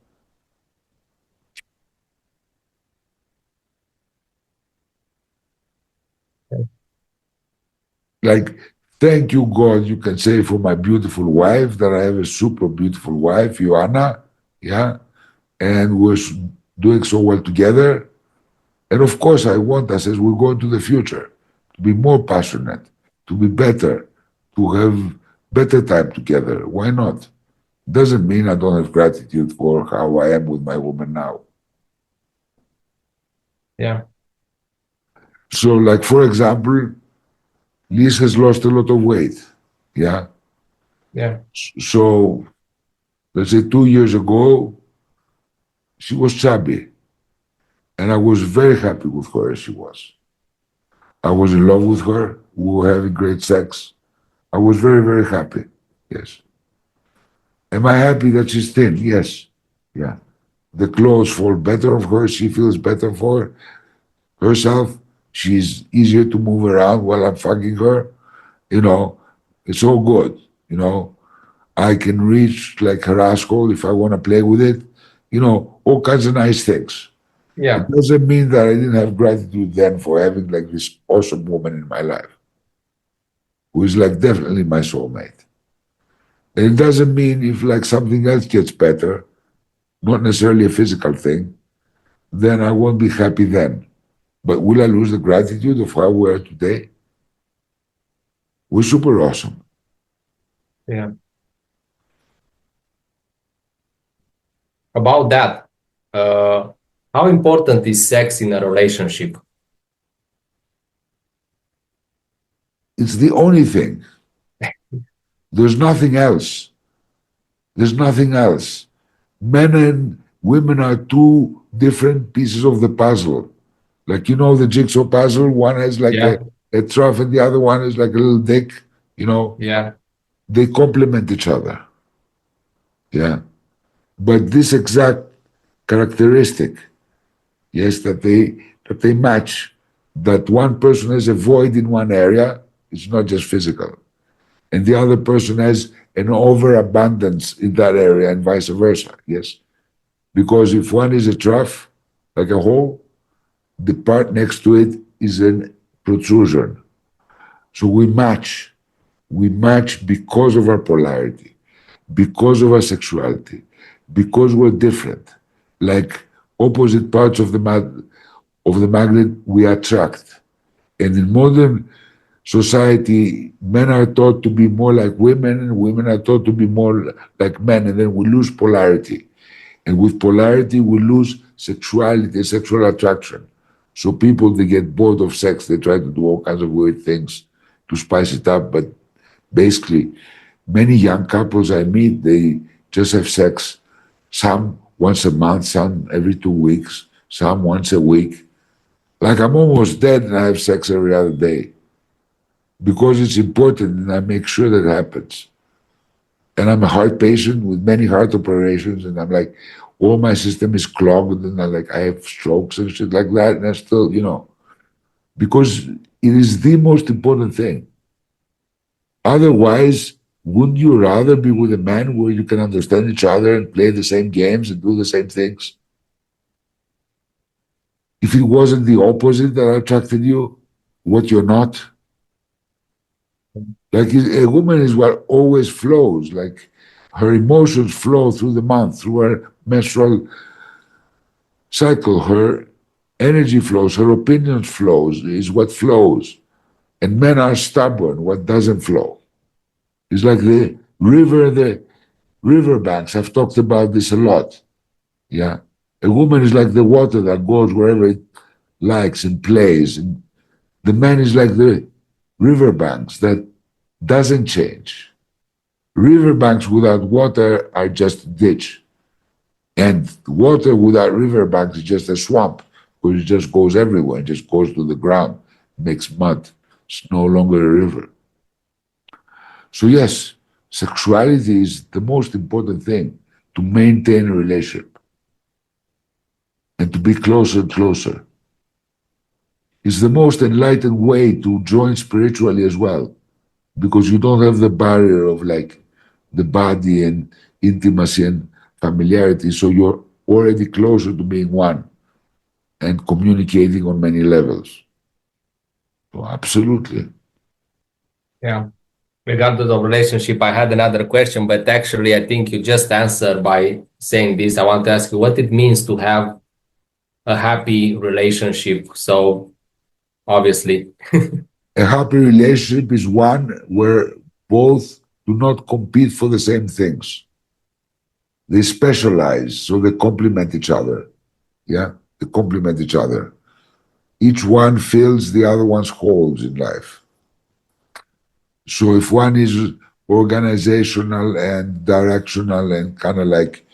Like, thank you, God, you can say for my beautiful wife that I have a super beautiful wife, Joanna, yeah, and we're doing so well together. And of course, I want us as we go into the future to be more passionate, to be better, to have better time together. Why not? Doesn't mean I don't have gratitude for how I am with my woman now. Yeah. So, like, for example, Liz has lost a lot of weight. Yeah. Yeah. So, let's say 2 years ago, she was chubby. And I was very happy with her as she was. I was in love with her. We were having great sex. I was very, very happy. Yes. Am I happy that she's thin? Yes. Yeah. The clothes fall better of her. She feels better for herself. She's easier to move around while I'm fucking her. You know, it's all good. You know, I can reach like her asshole if I want to play with it. You know, all kinds of nice things. Yeah. It doesn't mean that I didn't have gratitude then for having like this awesome woman in my life, who is like definitely my soulmate. And it doesn't mean if like something else gets better, not necessarily a physical thing, then I won't be happy then. But will I lose the gratitude of how we are today? We're super awesome. Yeah. About that, how important is sex in a relationship? It's the only thing. There's nothing else. There's nothing else. Men and women are two different pieces of the puzzle. Like, you know, the jigsaw puzzle, one has like Yeah. a trough and the other one is like a little dick, you know, Yeah. they complement each other. Yeah. But this exact characteristic, yes, that they match, that one person has a void in one area, it's not just physical. And the other person has an overabundance in that area and vice versa. Yes. Because if one is a trough, like a hole, the part next to it is a protrusion. So we match. We match because of our polarity, because of our sexuality, because we're different. Like opposite parts of the magnet, we attract. And in modern society, men are taught to be more like women, and women are taught to be more like men, and then we lose polarity. And with polarity, we lose sexuality, sexual attraction. So people, they get bored of sex. They try to do all kinds of weird things to spice it up. But basically, many young couples I meet, they just have sex, some once a month, some every 2 weeks, some once a week. Like I'm almost dead and I have sex every other day because it's important and I make sure that happens. And I'm a heart patient with many heart operations, and I'm like, all my system is clogged, and I have strokes and shit like that, and I still, because it is the most important thing. Otherwise, wouldn't you rather be with a man where you can understand each other and play the same games and do the same things? If it wasn't the opposite that attracted you, what you're not, like a woman is what always flows, like her emotions flow through the month, through her menstrual cycle, her energy flows, her opinions flows, is what flows. And men are stubborn, what doesn't flow. It's like the river banks. I've talked about this a lot. Yeah. A woman is like the water that goes wherever it likes and plays. And the man is like the riverbanks that doesn't change. Riverbanks without water are just a ditch. And water without riverbanks is just a swamp because it just goes everywhere, it just goes to the ground, makes mud. It's no longer a river. So yes, sexuality is the most important thing to maintain a relationship and to be closer and closer. It's the most enlightened way to join spiritually as well, because you don't have the barrier of like the body and intimacy and familiarity. So you're already closer to being one and communicating on many levels. So absolutely. Yeah. Regarding the relationship, I had another question, but actually, I think you just answered by saying this. I want to ask you what it means to have a happy relationship. So, obviously, A happy relationship is one where both do not compete for the same things. They specialize, so they complement each other. Yeah, they complement each other. Each one fills the other one's holes in life. So if one is organizational and directional and kind of like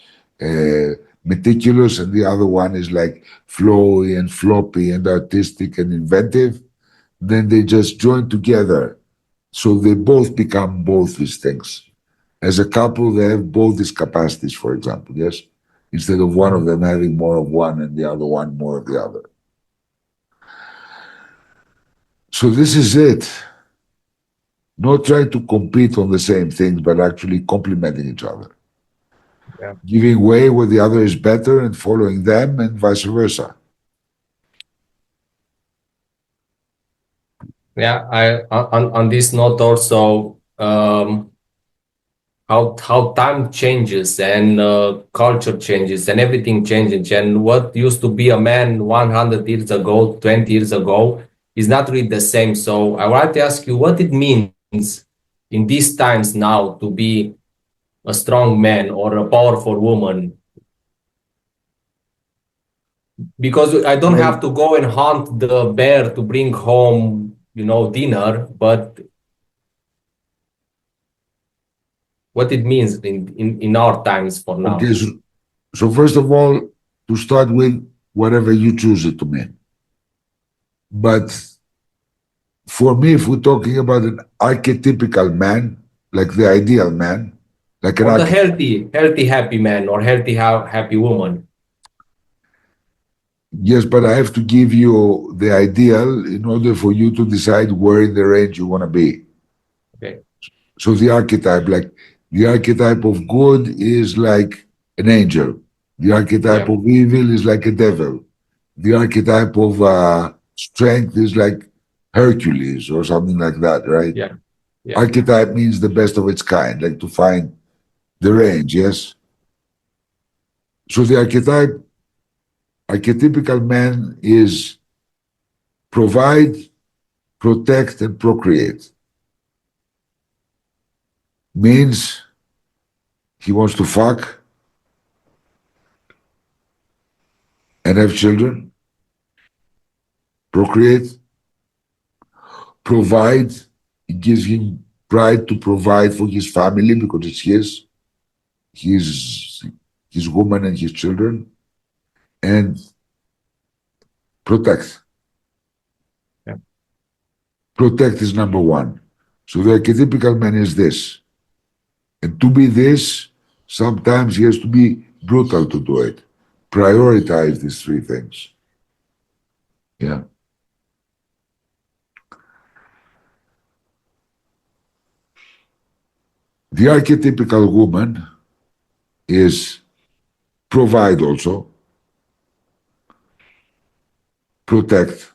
meticulous, and the other one is like flowy and floppy and artistic and inventive, then they just join together. So they both become both these things. As a couple, they have both these capacities, for example, yes? Instead of one of them having more of one and the other one more of the other. So this is it. Not trying to compete on the same things, but actually complementing each other. yeah. Giving way where the other is better and following them, and vice versa. Yeah, on this note also, how time changes and culture changes and everything changes, and what used to be a man 100 years ago, 20 years ago, is not really the same. So I want to ask you what it means in these times now to be a strong man or a powerful woman, because I don't have Well, to go and hunt the bear to bring home, dinner, but what it means in our times for okay, now. so first of all, to start with, whatever you choose it to mean. But for me, if we're talking about an archetypical man, like the ideal man, like an Or the archetype, healthy, happy man or healthy, happy woman. yes, but I have to give you the ideal in order for you to decide where in the range you want to be. Okay. So the archetype of good is like an angel. The archetype Yeah. of evil is like a devil. The archetype of strength is like Hercules or something like that, right? Yeah. Yeah. Archetype means the best of its kind, like to find the range, yes? So the archetypical man is provide, protect, and procreate. Means he wants to fuck and have children, procreate, provide. It gives him pride to provide for his family because it's his woman and his children, and protect. Yeah. Protect is number one. So the archetypical man is this. And to be this, sometimes he has to be brutal to do it. Prioritize these three things. Yeah. The archetypical woman is provide also, protect,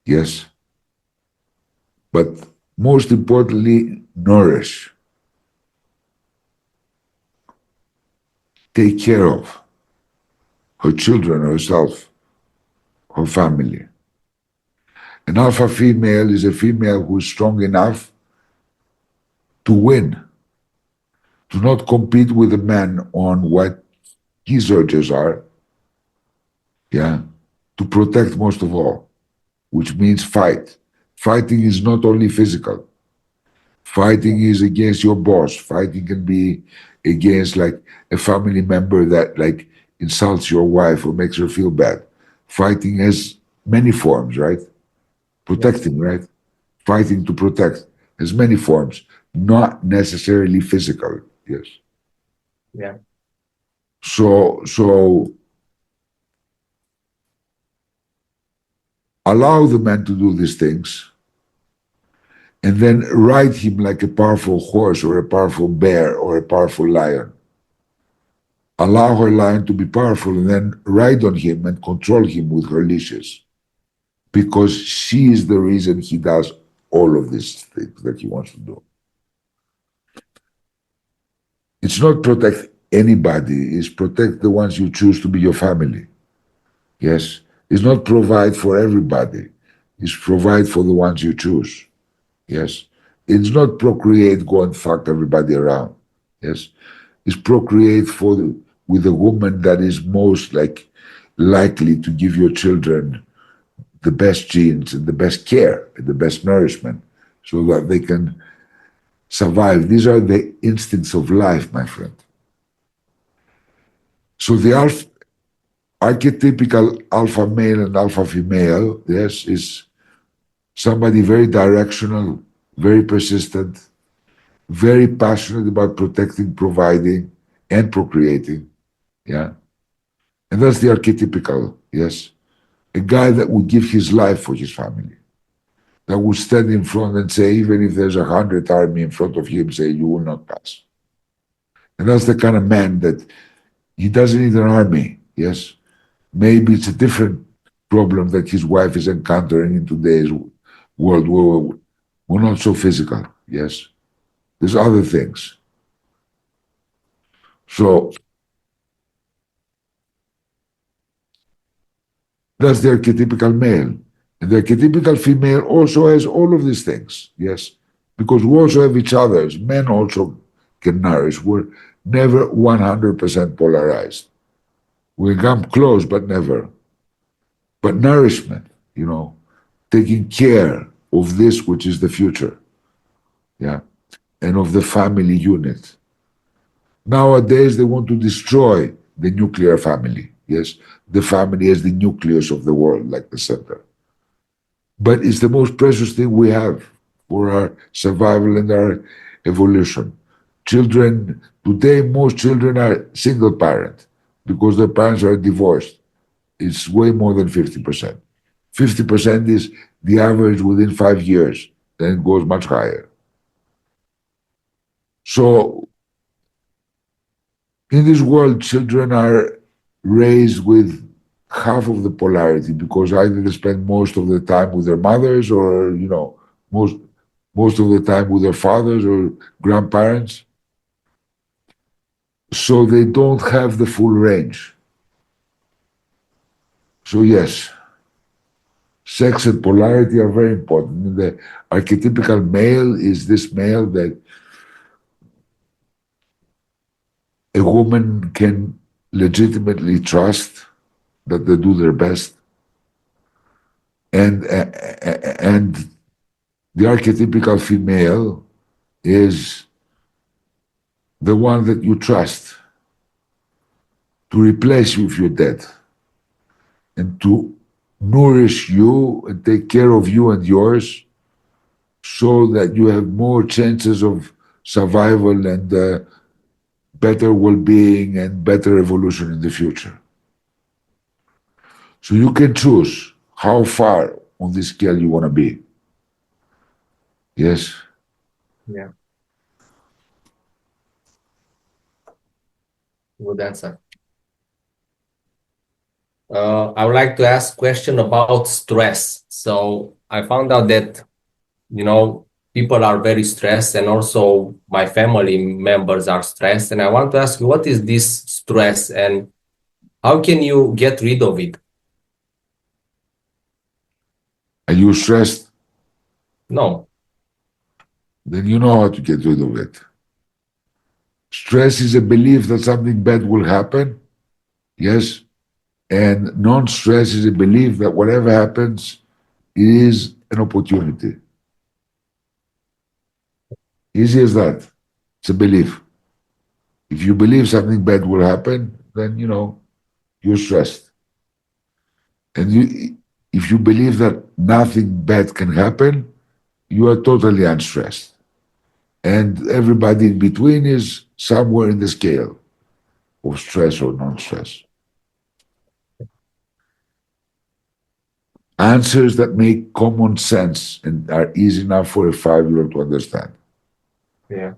yes, but most importantly, nourish, take care of her children, herself, her family. An alpha female is a female who is strong enough to win, to not compete with a man on what his urges are, yeah, to protect most of all, which means fight. Fighting is not only physical. Fighting is against your boss. Fighting can be against like a family member that like insults your wife or makes her feel bad. Fighting has many forms, right? Protecting, right? Fighting to protect has many forms, not necessarily physical. Yes. Yeah. So allow the man to do these things and then ride him like a powerful horse or a powerful bear or a powerful lion. Allow her lion to be powerful and then ride on him and control him with her leashes because she is the reason he does all of these things that he wants to do. It's not protect anybody, it's protect the ones you choose to be your family. Yes. It's not provide for everybody, it's provide for the ones you choose. Yes. It's not procreate, go and fuck everybody around. Yes. It's procreate for with a woman that is most likely to give your children the best genes and the best care and the best nourishment so that they can survive. These are the instincts of life, my friend. So the archetypical alpha male and alpha female, yes, is somebody very directional, very persistent, very passionate about protecting, providing, and procreating. Yeah. And that's the archetypical, yes. A guy that would give his life for his family, that would stand in front and say, even if there's 100 army in front of him, say, you will not pass. And that's the kind of man that he doesn't need an army, yes. Maybe it's a different problem that his wife is encountering in today's world where we're not so physical, yes. There's other things. So that's the archetypical male. And the archetypical female also has all of these things, yes, because we also have each other's. Men also can nourish. We're never 100% polarized. We come close, but never. But nourishment, taking care of this, which is the future, yeah, and of the family unit. Nowadays, they want to destroy the nuclear family, yes, the family as the nucleus of the world, like the center. But it's the most precious thing we have for our survival and our evolution. Children, today, most children are single parent because their parents are divorced. It's way more than 50%. 50% is the average within 5 years, then it goes much higher. So, in this world, children are raised with half of the polarity because either they spend most of the time with their mothers or, most of the time with their fathers or grandparents. So they don't have the full range. So yes, sex and polarity are very important. The archetypical male is this male that a woman can legitimately trust that they do their best. And the archetypical female is the one that you trust to replace you if you're dead and to nourish you and take care of you and yours so that you have more chances of survival and better well-being and better evolution in the future. So you can choose how far on this scale you want to be. Yes. Yeah. Good answer. I would like to ask a question about stress. So I found out that, people are very stressed and also my family members are stressed. And I want to ask you, what is this stress and how can you get rid of it? Are you stressed? No. Then you know how to get rid of it. Stress is a belief that something bad will happen. Yes. And non-stress is a belief that whatever happens is an opportunity. Easy as that. It's a belief. If you believe something bad will happen, then you're stressed. And if you believe that nothing bad can happen, you are totally unstressed. And everybody in between is somewhere in the scale of stress or non-stress. Answers that make common sense and are easy enough for a 5-year-old to understand. Yeah.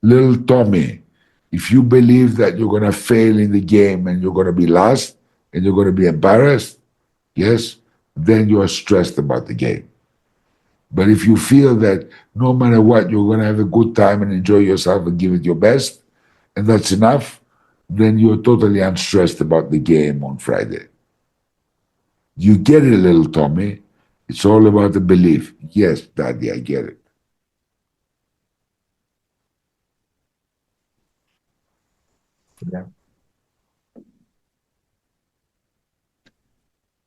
Little Tommy, if you believe that you're going to fail in the game and you're going to be last and you're going to be embarrassed, yes, then you are stressed about the game. But if you feel that no matter what, you're going to have a good time and enjoy yourself and give it your best, and that's enough, then you're totally unstressed about the game on Friday. You get it, little Tommy. It's all about the belief. Yes, Daddy, I get it. Yeah.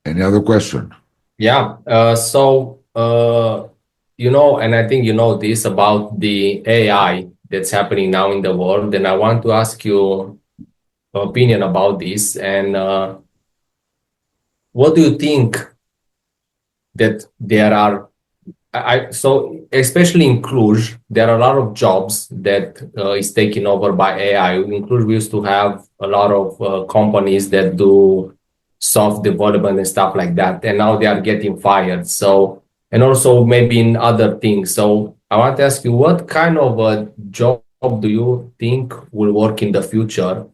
Any other question? Yeah. And I think you know this about the AI that's happening now in the world, and I want to ask you opinion about this. And what do you think that there are? So especially in Cluj, there are a lot of jobs that is taken over by AI. In Cluj, we used to have a lot of companies that do soft development and stuff like that, and now they are getting fired. So, and also maybe in other things. So I want to ask you, what kind of a job do you think will work in the future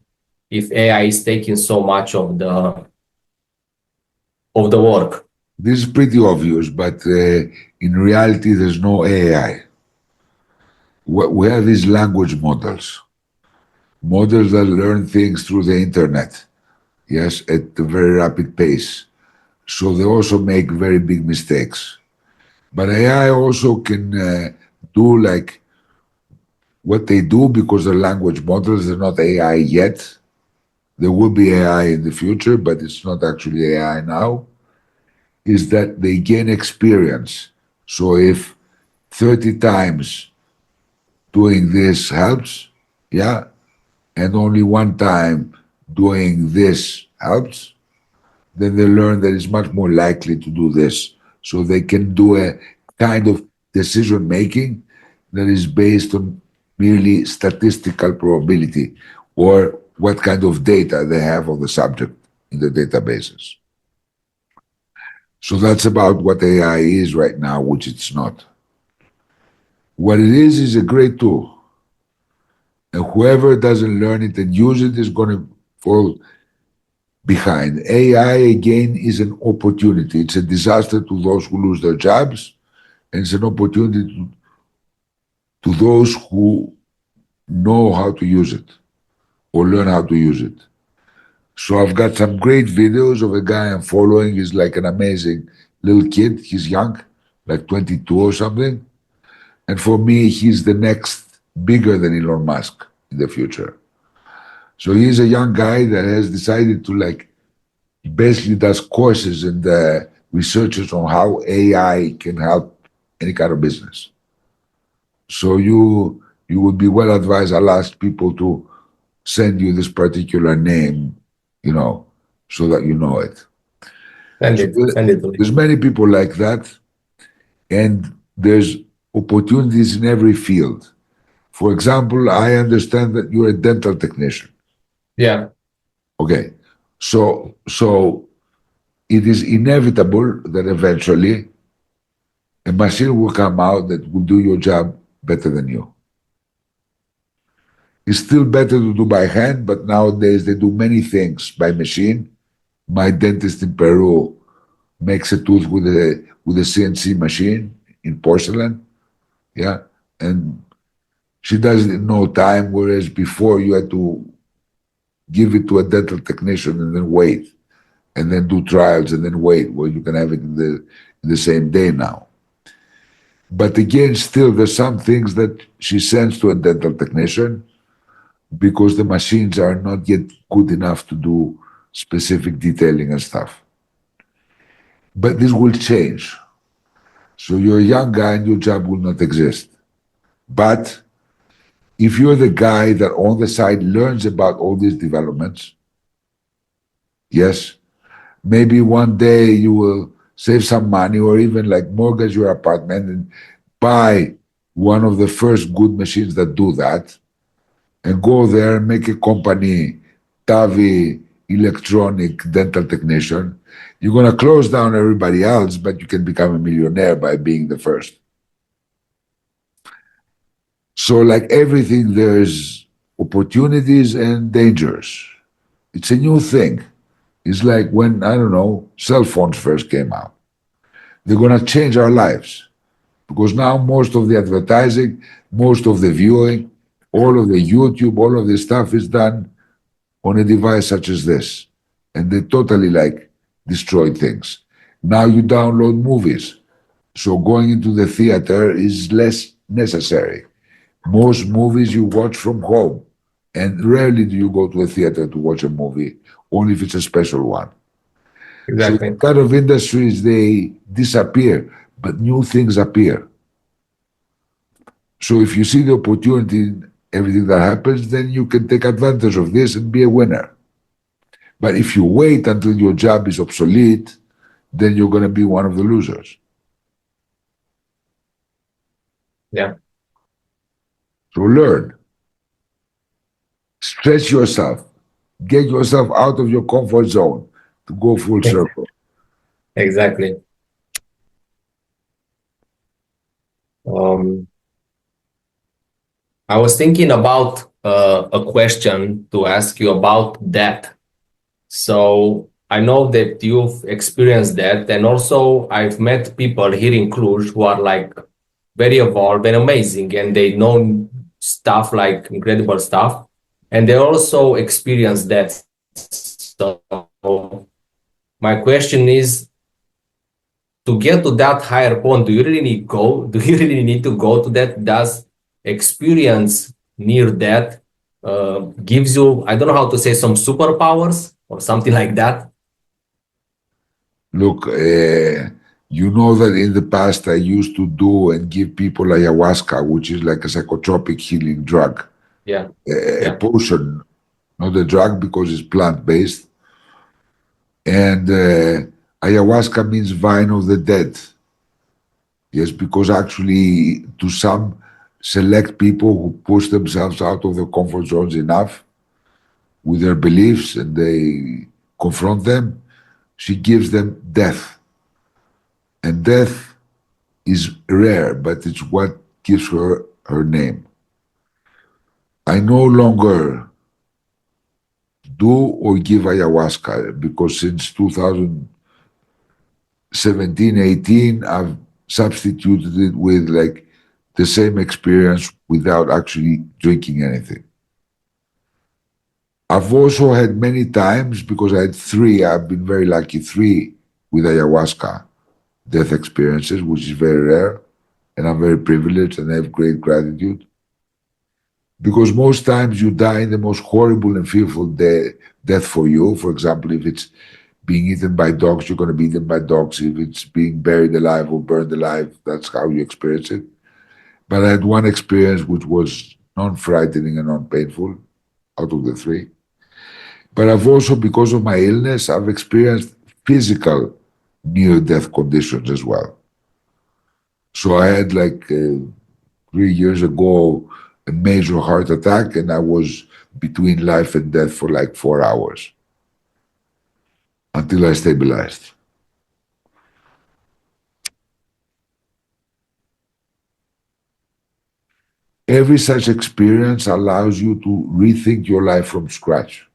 if AI is taking so much of the work? This is pretty obvious, but in reality, there's no AI. We have these language models, models that learn things through the internet, yes, at a very rapid pace. So they also make very big mistakes. But AI also can do like what they do because they're language models, they're not AI yet. There will be AI in the future, but it's not actually AI now, is that they gain experience. So if 30 times doing this helps, yeah, and only one time doing this helps, then they learn that it's much more likely to do this. So they can do a kind of decision making that is based on merely statistical probability or what kind of data they have of the subject in the databases. So that's about what AI is right now, which it's not. What it is a great tool. And whoever doesn't learn it and use it is going to fall behind. AI, again, is an opportunity. It's a disaster to those who lose their jobs, and it's an opportunity to those who know how to use it or learn how to use it. So I've got some great videos of a guy I'm following. He's like an amazing little kid. He's young, like 22 or something. And for me, he's the next bigger than Elon Musk in the future. So he's a young guy that has decided to like basically does courses and researches on how AI can help any kind of business. So you would be well advised. I'll ask people to send you this particular name, you know, so that you know it. So Send it to me. there's many people like that, and there's opportunities in every field. For example, I understand that you're a dental technician. Yeah. Okay, so it is inevitable that eventually a machine will come out that will do your job better than you. It's still better to do by hand, but nowadays they do many things by machine. My dentist in Peru makes a tooth with a CNC machine in porcelain, yeah, and she does it in no time, whereas before you had to give it to a dental technician and then wait, and then do trials and then wait. Well, you can have it in the same day now. But again, still, there's some things that she sends to a dental technician because the machines are not yet good enough to do specific detailing and stuff. But this will change. So you're a young guy and your job will not exist. But if you're the guy that on the side learns about all these developments Yes, maybe one day you will save some money or even like mortgage your apartment and buy one of the first good machines that do that and go there and make a company, Tavi Electronic Dental Technician. You're going to close down everybody else, but you can become a millionaire by being the first. So, like everything, there's opportunities and dangers. It's a new thing. It's like when, I don't know, cell phones first came out. They're going to change our lives because now most of the advertising, most of the viewing, all of the YouTube, all of this stuff is done on a device such as this. And they totally like destroyed things. Now you download movies. So going into the theater is less necessary. Most movies you watch from home. And rarely do you go to a theater to watch a movie, only if it's a special one. So Exactly. kind of industries, they disappear, but new things appear. So if you see the opportunity in everything that happens, then you can take advantage of this and be a winner. But if you wait until your job is obsolete, then you're going to be one of the losers. Yeah. So learn, stretch yourself, get yourself out of your comfort zone to go full circle. Exactly. Um, I was thinking about a question to ask you about that. So I know that you've experienced that, and also I've met people here in Cluj who are like very evolved and amazing, and they know stuff like incredible stuff, and they also experience that. So my question is, to get to that higher point, do you really need go? Do you really need to go to that? Does experience near that gives you, I don't know how to say, some superpowers or something like that? Look, you know that in the past I used to do and give people ayahuasca, which is like a psychotropic healing drug, Yeah, a yeah, potion, not a drug because it's plant based. And ayahuasca means vine of the dead. Yes, because actually, to some select people who push themselves out of their comfort zones enough with their beliefs and they confront them, she gives them death. And death is rare, but it's what gives her her name. I no longer do or give ayahuasca because since 2017, 18, I've substituted it with like the same experience without actually drinking anything. I've also had many times, because I had three, I've been very lucky, three with ayahuasca death experiences, which is very rare. And I'm very privileged and I have great gratitude. Because most times you die in the most horrible and fearful death for you. For example, if it's being eaten by dogs, you're going to be eaten by dogs. If it's being buried alive or burned alive, that's how you experience it. But I had one experience which was non-frightening and non-painful out of the three. But I've also, because of my illness, I've experienced physical near-death conditions as well. So I had like 3 years ago a major heart attack, and I was between life and death for like 4 hours until I stabilized. Every such experience allows you to rethink your life from scratch.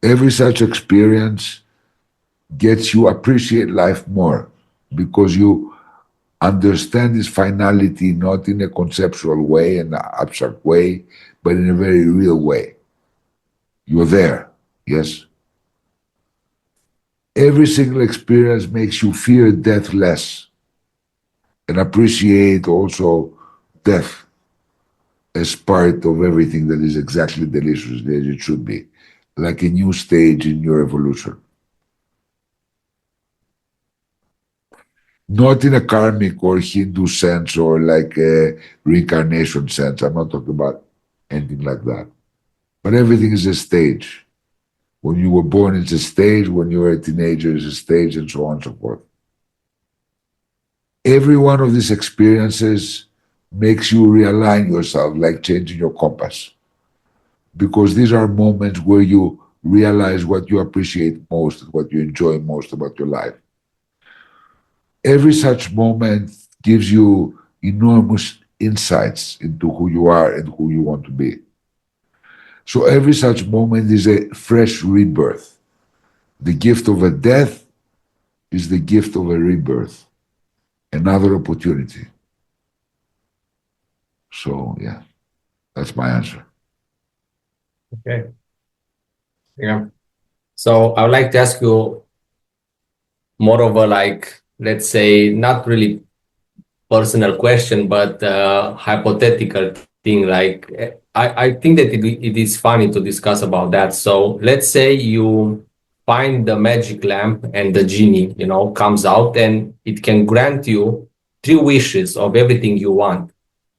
Every such experience gets you appreciate life more because you understand its finality not in a conceptual way, an abstract way, but in a very real way. You're there, yes? Every single experience makes you fear death less and appreciate also death as part of everything that is exactly delicious as it should be, like a new stage in your evolution. Not in a karmic or Hindu sense or like a reincarnation sense. I'm not talking about anything like that. But everything is a stage When you were born, it's a stage. When you were a teenager, it's a stage, and so on and so forth. Every one of these experiences makes you realign yourself, like changing your compass. Because these are moments where you realize what you appreciate most, what you enjoy most about your life. Every such moment gives you enormous insights into who you are and who you want to be. So every such moment is a fresh rebirth. The gift of a death is the gift of a rebirth, another opportunity. So, yeah, that's my answer. Okay. Yeah. So I would like to ask you more of a like, let's say, not really personal question, but hypothetical thing. Like, I think that it is funny to discuss about that. So let's say you find the magic lamp and the genie, comes out and it can grant you 3 wishes of everything you want.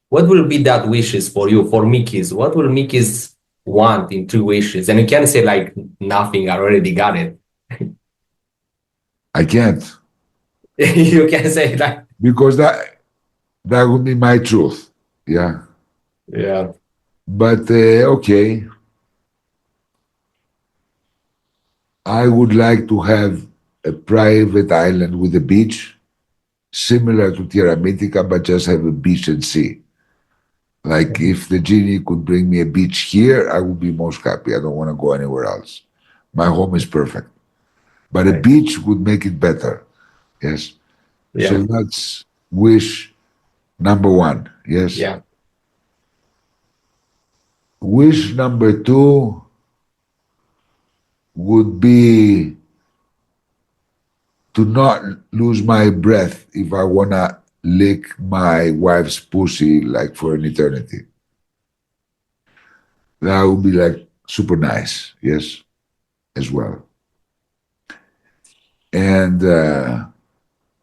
What will be that wishes for you, for Mikis? What will Mikis want in 3 wishes? And you can say like nothing, I already got it. I can't, You can say like, because that would be my truth. Yeah. yeah. But okay, I would like to have a private island with a beach, similar to Tierra Mítica, but just have a beach and sea. Like if the genie could bring me a beach here, I would be most happy. I don't want to go anywhere else. My home is perfect. But a Right. beach would make it better. Yes. Yeah. So that's wish number one. Yes. Yeah. Wish number two would be to not lose my breath if I want to lick my wife's pussy like for an eternity. That would be like super nice. Yes. As well. And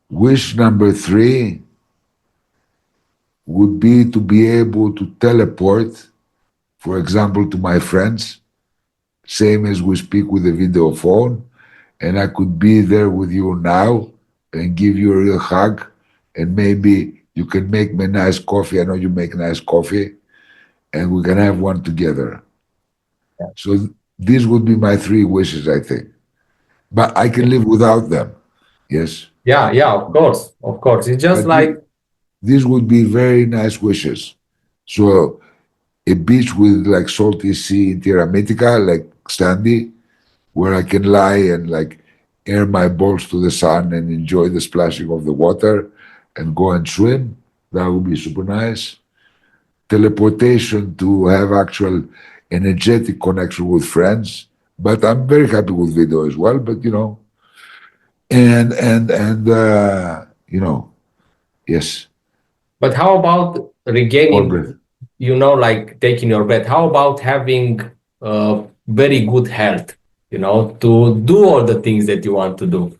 wish number three would be to be able to teleport, for example, to my friends, same as we speak with a video phone, and I could be there with you now and give you a real hug, and maybe you can make me nice coffee. I know you make nice coffee, and we can have one together. So these would be my 3 wishes, I think. But I can live without them. Yes. Yeah. Yeah. Of course. Of course. It's just But like, these would be very nice wishes. So a beach with like salty sea in Tierra Mítica, like sandy, where I can lie and like air my balls to the sun and enjoy the splashing of the water and go and swim. That would be super nice. Teleportation to have actual energetic connection with friends. But I'm very happy with video as well. But and yes, but how about more breath. regaining, like taking your breath? How about having very good health, to do all the things that you want to do?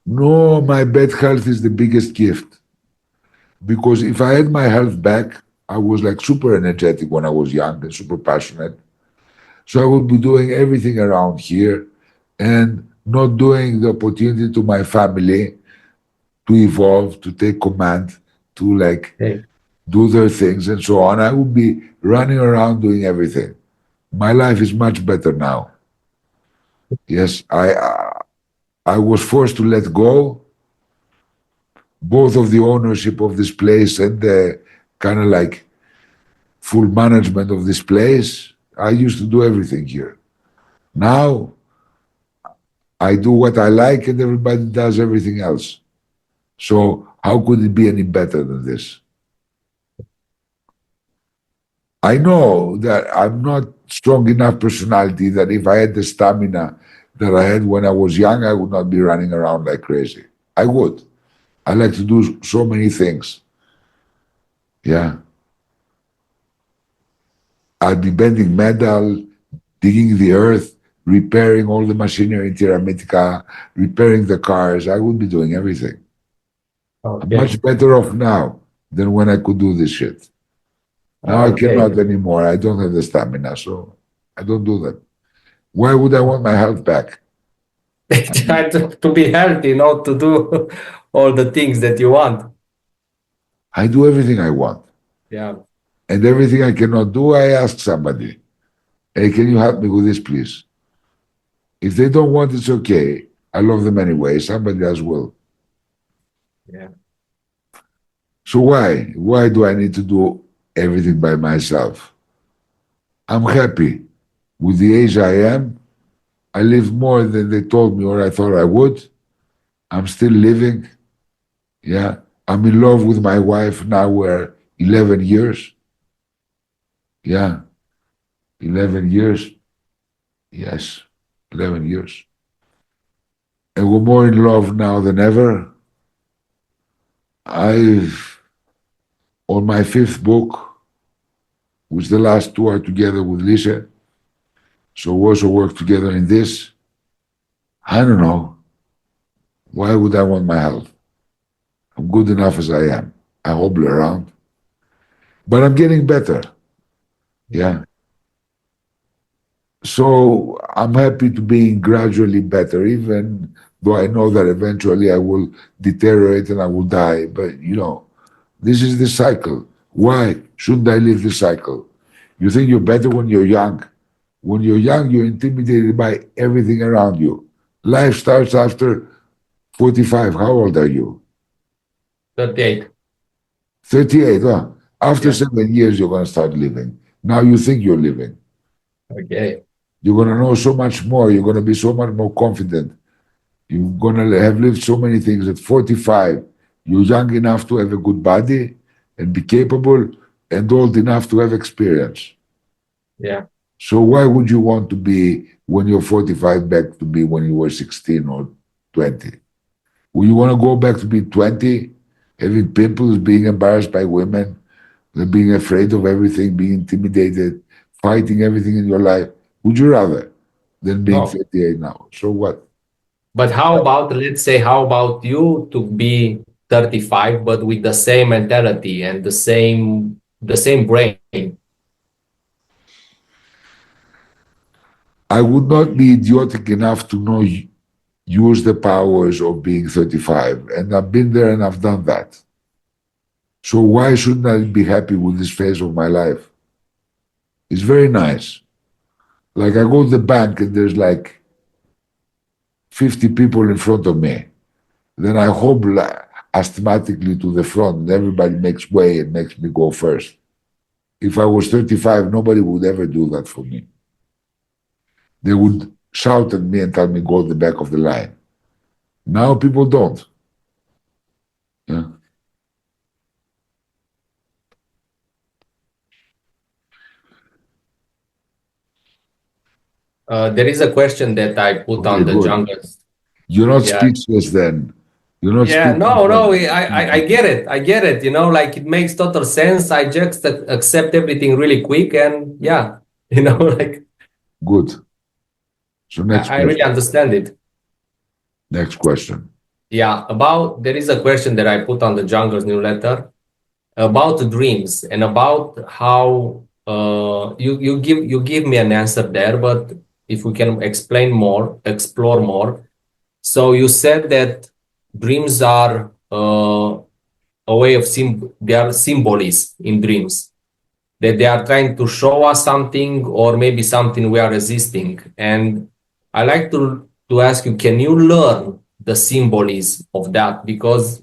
No, my bad health is the biggest gift. Because if I had my health back, I was like super energetic when I was young and super passionate. So I would be doing everything around here and not doing the opportunity to my family to evolve, to take command, to like Hey. do their things and so on. I would be running around doing everything. My life is much better now. Yes, I was forced to let go both of the ownership of this place and the kind of like full management of this place. I used to do everything here. Now I do what I like and everybody does everything else. So how could it be any better than this? I know that I'm not strong enough personality that if I had the stamina that I had when I was young, I would not be running around like crazy. I would. I like to do so many things. Yeah. I'd be bending metal, digging the earth, repairing all the machinery in Tierra Mítica, repairing the cars. I would be doing everything. I'm Okay. much better off now than when I could do this shit. Now I Okay. cannot anymore. I don't have the stamina, so I don't do that. Why would I want my health back? Try to be healthy, not to do all the things that you want. I do everything I want. Yeah. And everything I cannot do, I ask somebody, hey, can you help me with this, please? If they don't want, it's okay. I love them anyway. Somebody else will. Yeah. So why? Why do I need to do everything by myself? I'm happy with the age I am. I live more than they told me or I thought I would. I'm still living. Yeah. I'm in love with my wife now. We're 11 years. Yeah. 11 years. Yes. 11 years. And we're more in love now than ever. I've, on my fifth book, which the last two are together with Lisa, so we also work together in this. I don't know. Why would I want my health? I'm good enough as I am. I hobble around. But I'm getting better. Yeah. So I'm happy to being gradually better, even though I know that eventually I will deteriorate and I will die. But this is the cycle. Why shouldn't I live the cycle? You think you're better when you're young. When you're young, you're intimidated by everything around you. Life starts after 45. How old are you? 38. 38. Huh? After Yeah. 7 years, you're going to start living. Now you think you're living. Okay. You're going to know so much more. You're going to be so much more confident. You're going to have lived so many things. At 45, you're young enough to have a good body and be capable, and old enough to have experience. Yeah. So why would you want to be, when you're 45, back to be when you were 16 or 20? Will you want to go back to be 20, having pimples, being embarrassed by women, being afraid of everything, being intimidated, fighting everything in your life? Would you rather than being No. 38 now? So what? But how about, let's say, how about you to be 35, but with the same mentality and the same brain? I would not be idiotic enough to know use the powers of being 35, and I've been there and I've done that. So why shouldn't I be happy with this phase of my life? It's very nice. Like I go to the bank and there's like 50 people in front of me. Then I hobble asthmatically to the front and everybody makes way and makes me go first. If I was 35, nobody would ever do that for me. They would shout at me and tell me go to the back of the line. Now people don't. Yeah. There is a question that I put Okay, on the good. jungles. You're not Yeah. speechless then. You're not Yeah, speechless no, then. I get it. I get it. Like it makes total sense. I just accept everything really quick and yeah, like Good. So next I really question. understand it. Next question. Yeah, there is a question that I put on the Jungles newsletter about dreams and about how you give me an answer there, but if we can explore more. So you said that dreams are a way of they are symbols in dreams, that they are trying to show us something or maybe something we are resisting. And I like to ask you, can you learn the symbolism of that? Because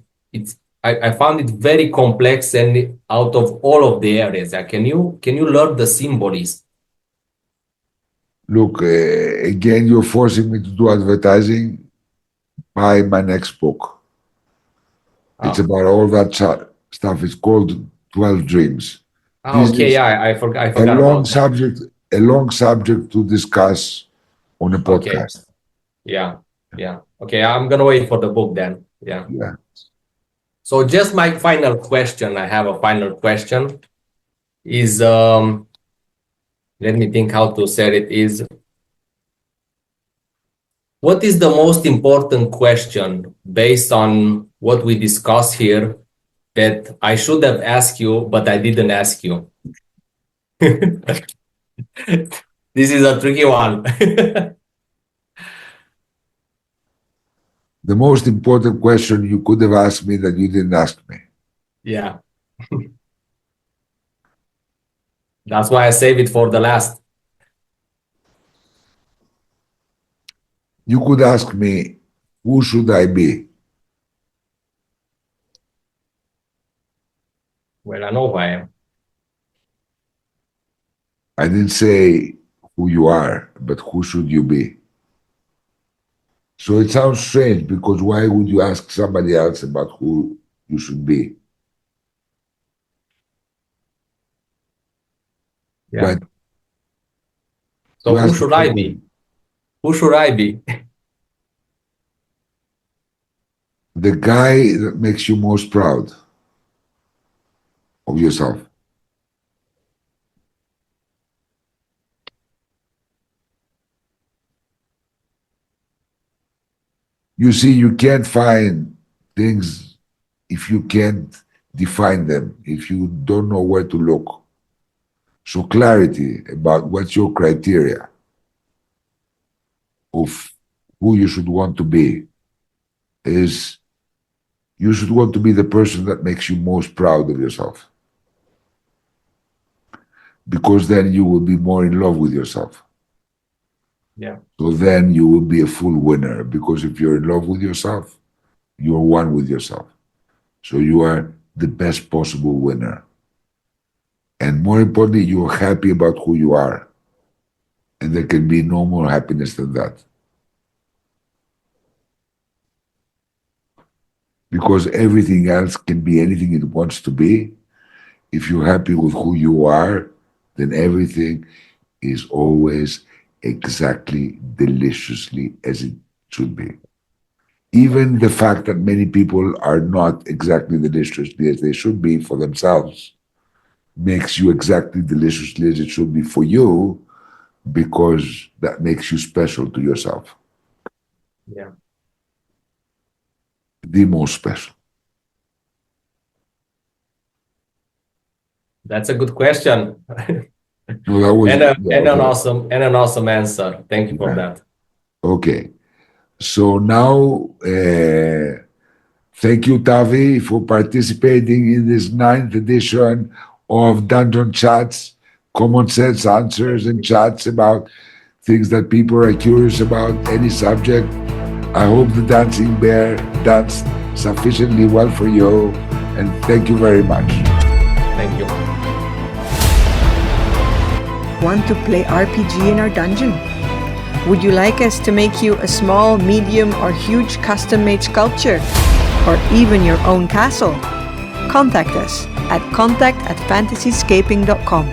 I found it very complex and out of all of the areas. Can you learn the symbolism? Look, again, you're forcing me to do advertising. Buy my next book. It's Oh. about all that stuff. It's called 12 Dreams. This Okay, is yeah, I a forgot long about that. subject, a long subject to discuss on a Okay, podcast. yeah, yeah. Okay, I'm gonna wait for the book then. Yeah. Yeah. So just my final question, I have a final question, is let me think how to say it, is what is the most important question based on what we discussed here that I should have asked you, but I didn't ask you? This is a tricky one. The most important question you could have asked me that you didn't ask me. Yeah. That's why I save it for the last. You could ask me, who should I be? Well, I know who I am. I didn't say who you are, but who should you be? So it sounds strange because why would you ask somebody else about who you should be? Yeah. But So you who ask should I be? Who should I be? the guy that makes you most proud of yourself. You see, you can't find things if you can't define them, if you don't know where to look. So clarity about what's your criteria of who you should want to be is you should want to be the person that makes you most proud of yourself. Because then you will be more in love with yourself. Yeah. So then you will be a full winner because if you're in love with yourself, you're one with yourself. So you are the best possible winner. And more importantly, you're happy about who you are. And there can be no more happiness than that. Because everything else can be anything it wants to be. If you're happy with who you are, then everything is always exactly deliciously as it should be. Even the fact that many people are not exactly deliciously as they should be for themselves makes you exactly deliciously as it should be for you because that makes you special to yourself. Yeah. The most special. That's a good question. No, that was and an awesome answer. Thank you for that. Okay. So now, thank you, Tavi, for participating in this 9th edition of Dungeon Chats, common sense answers and chats about things that people are curious about, any subject. I hope the dancing bear danced sufficiently well for you, and thank you very much. Thank you. Want to play RPG in our dungeon? Would you like us to make you a small, medium, or huge custom-made sculpture? Or even your own castle? Contact us at contact@fantasyscaping.com.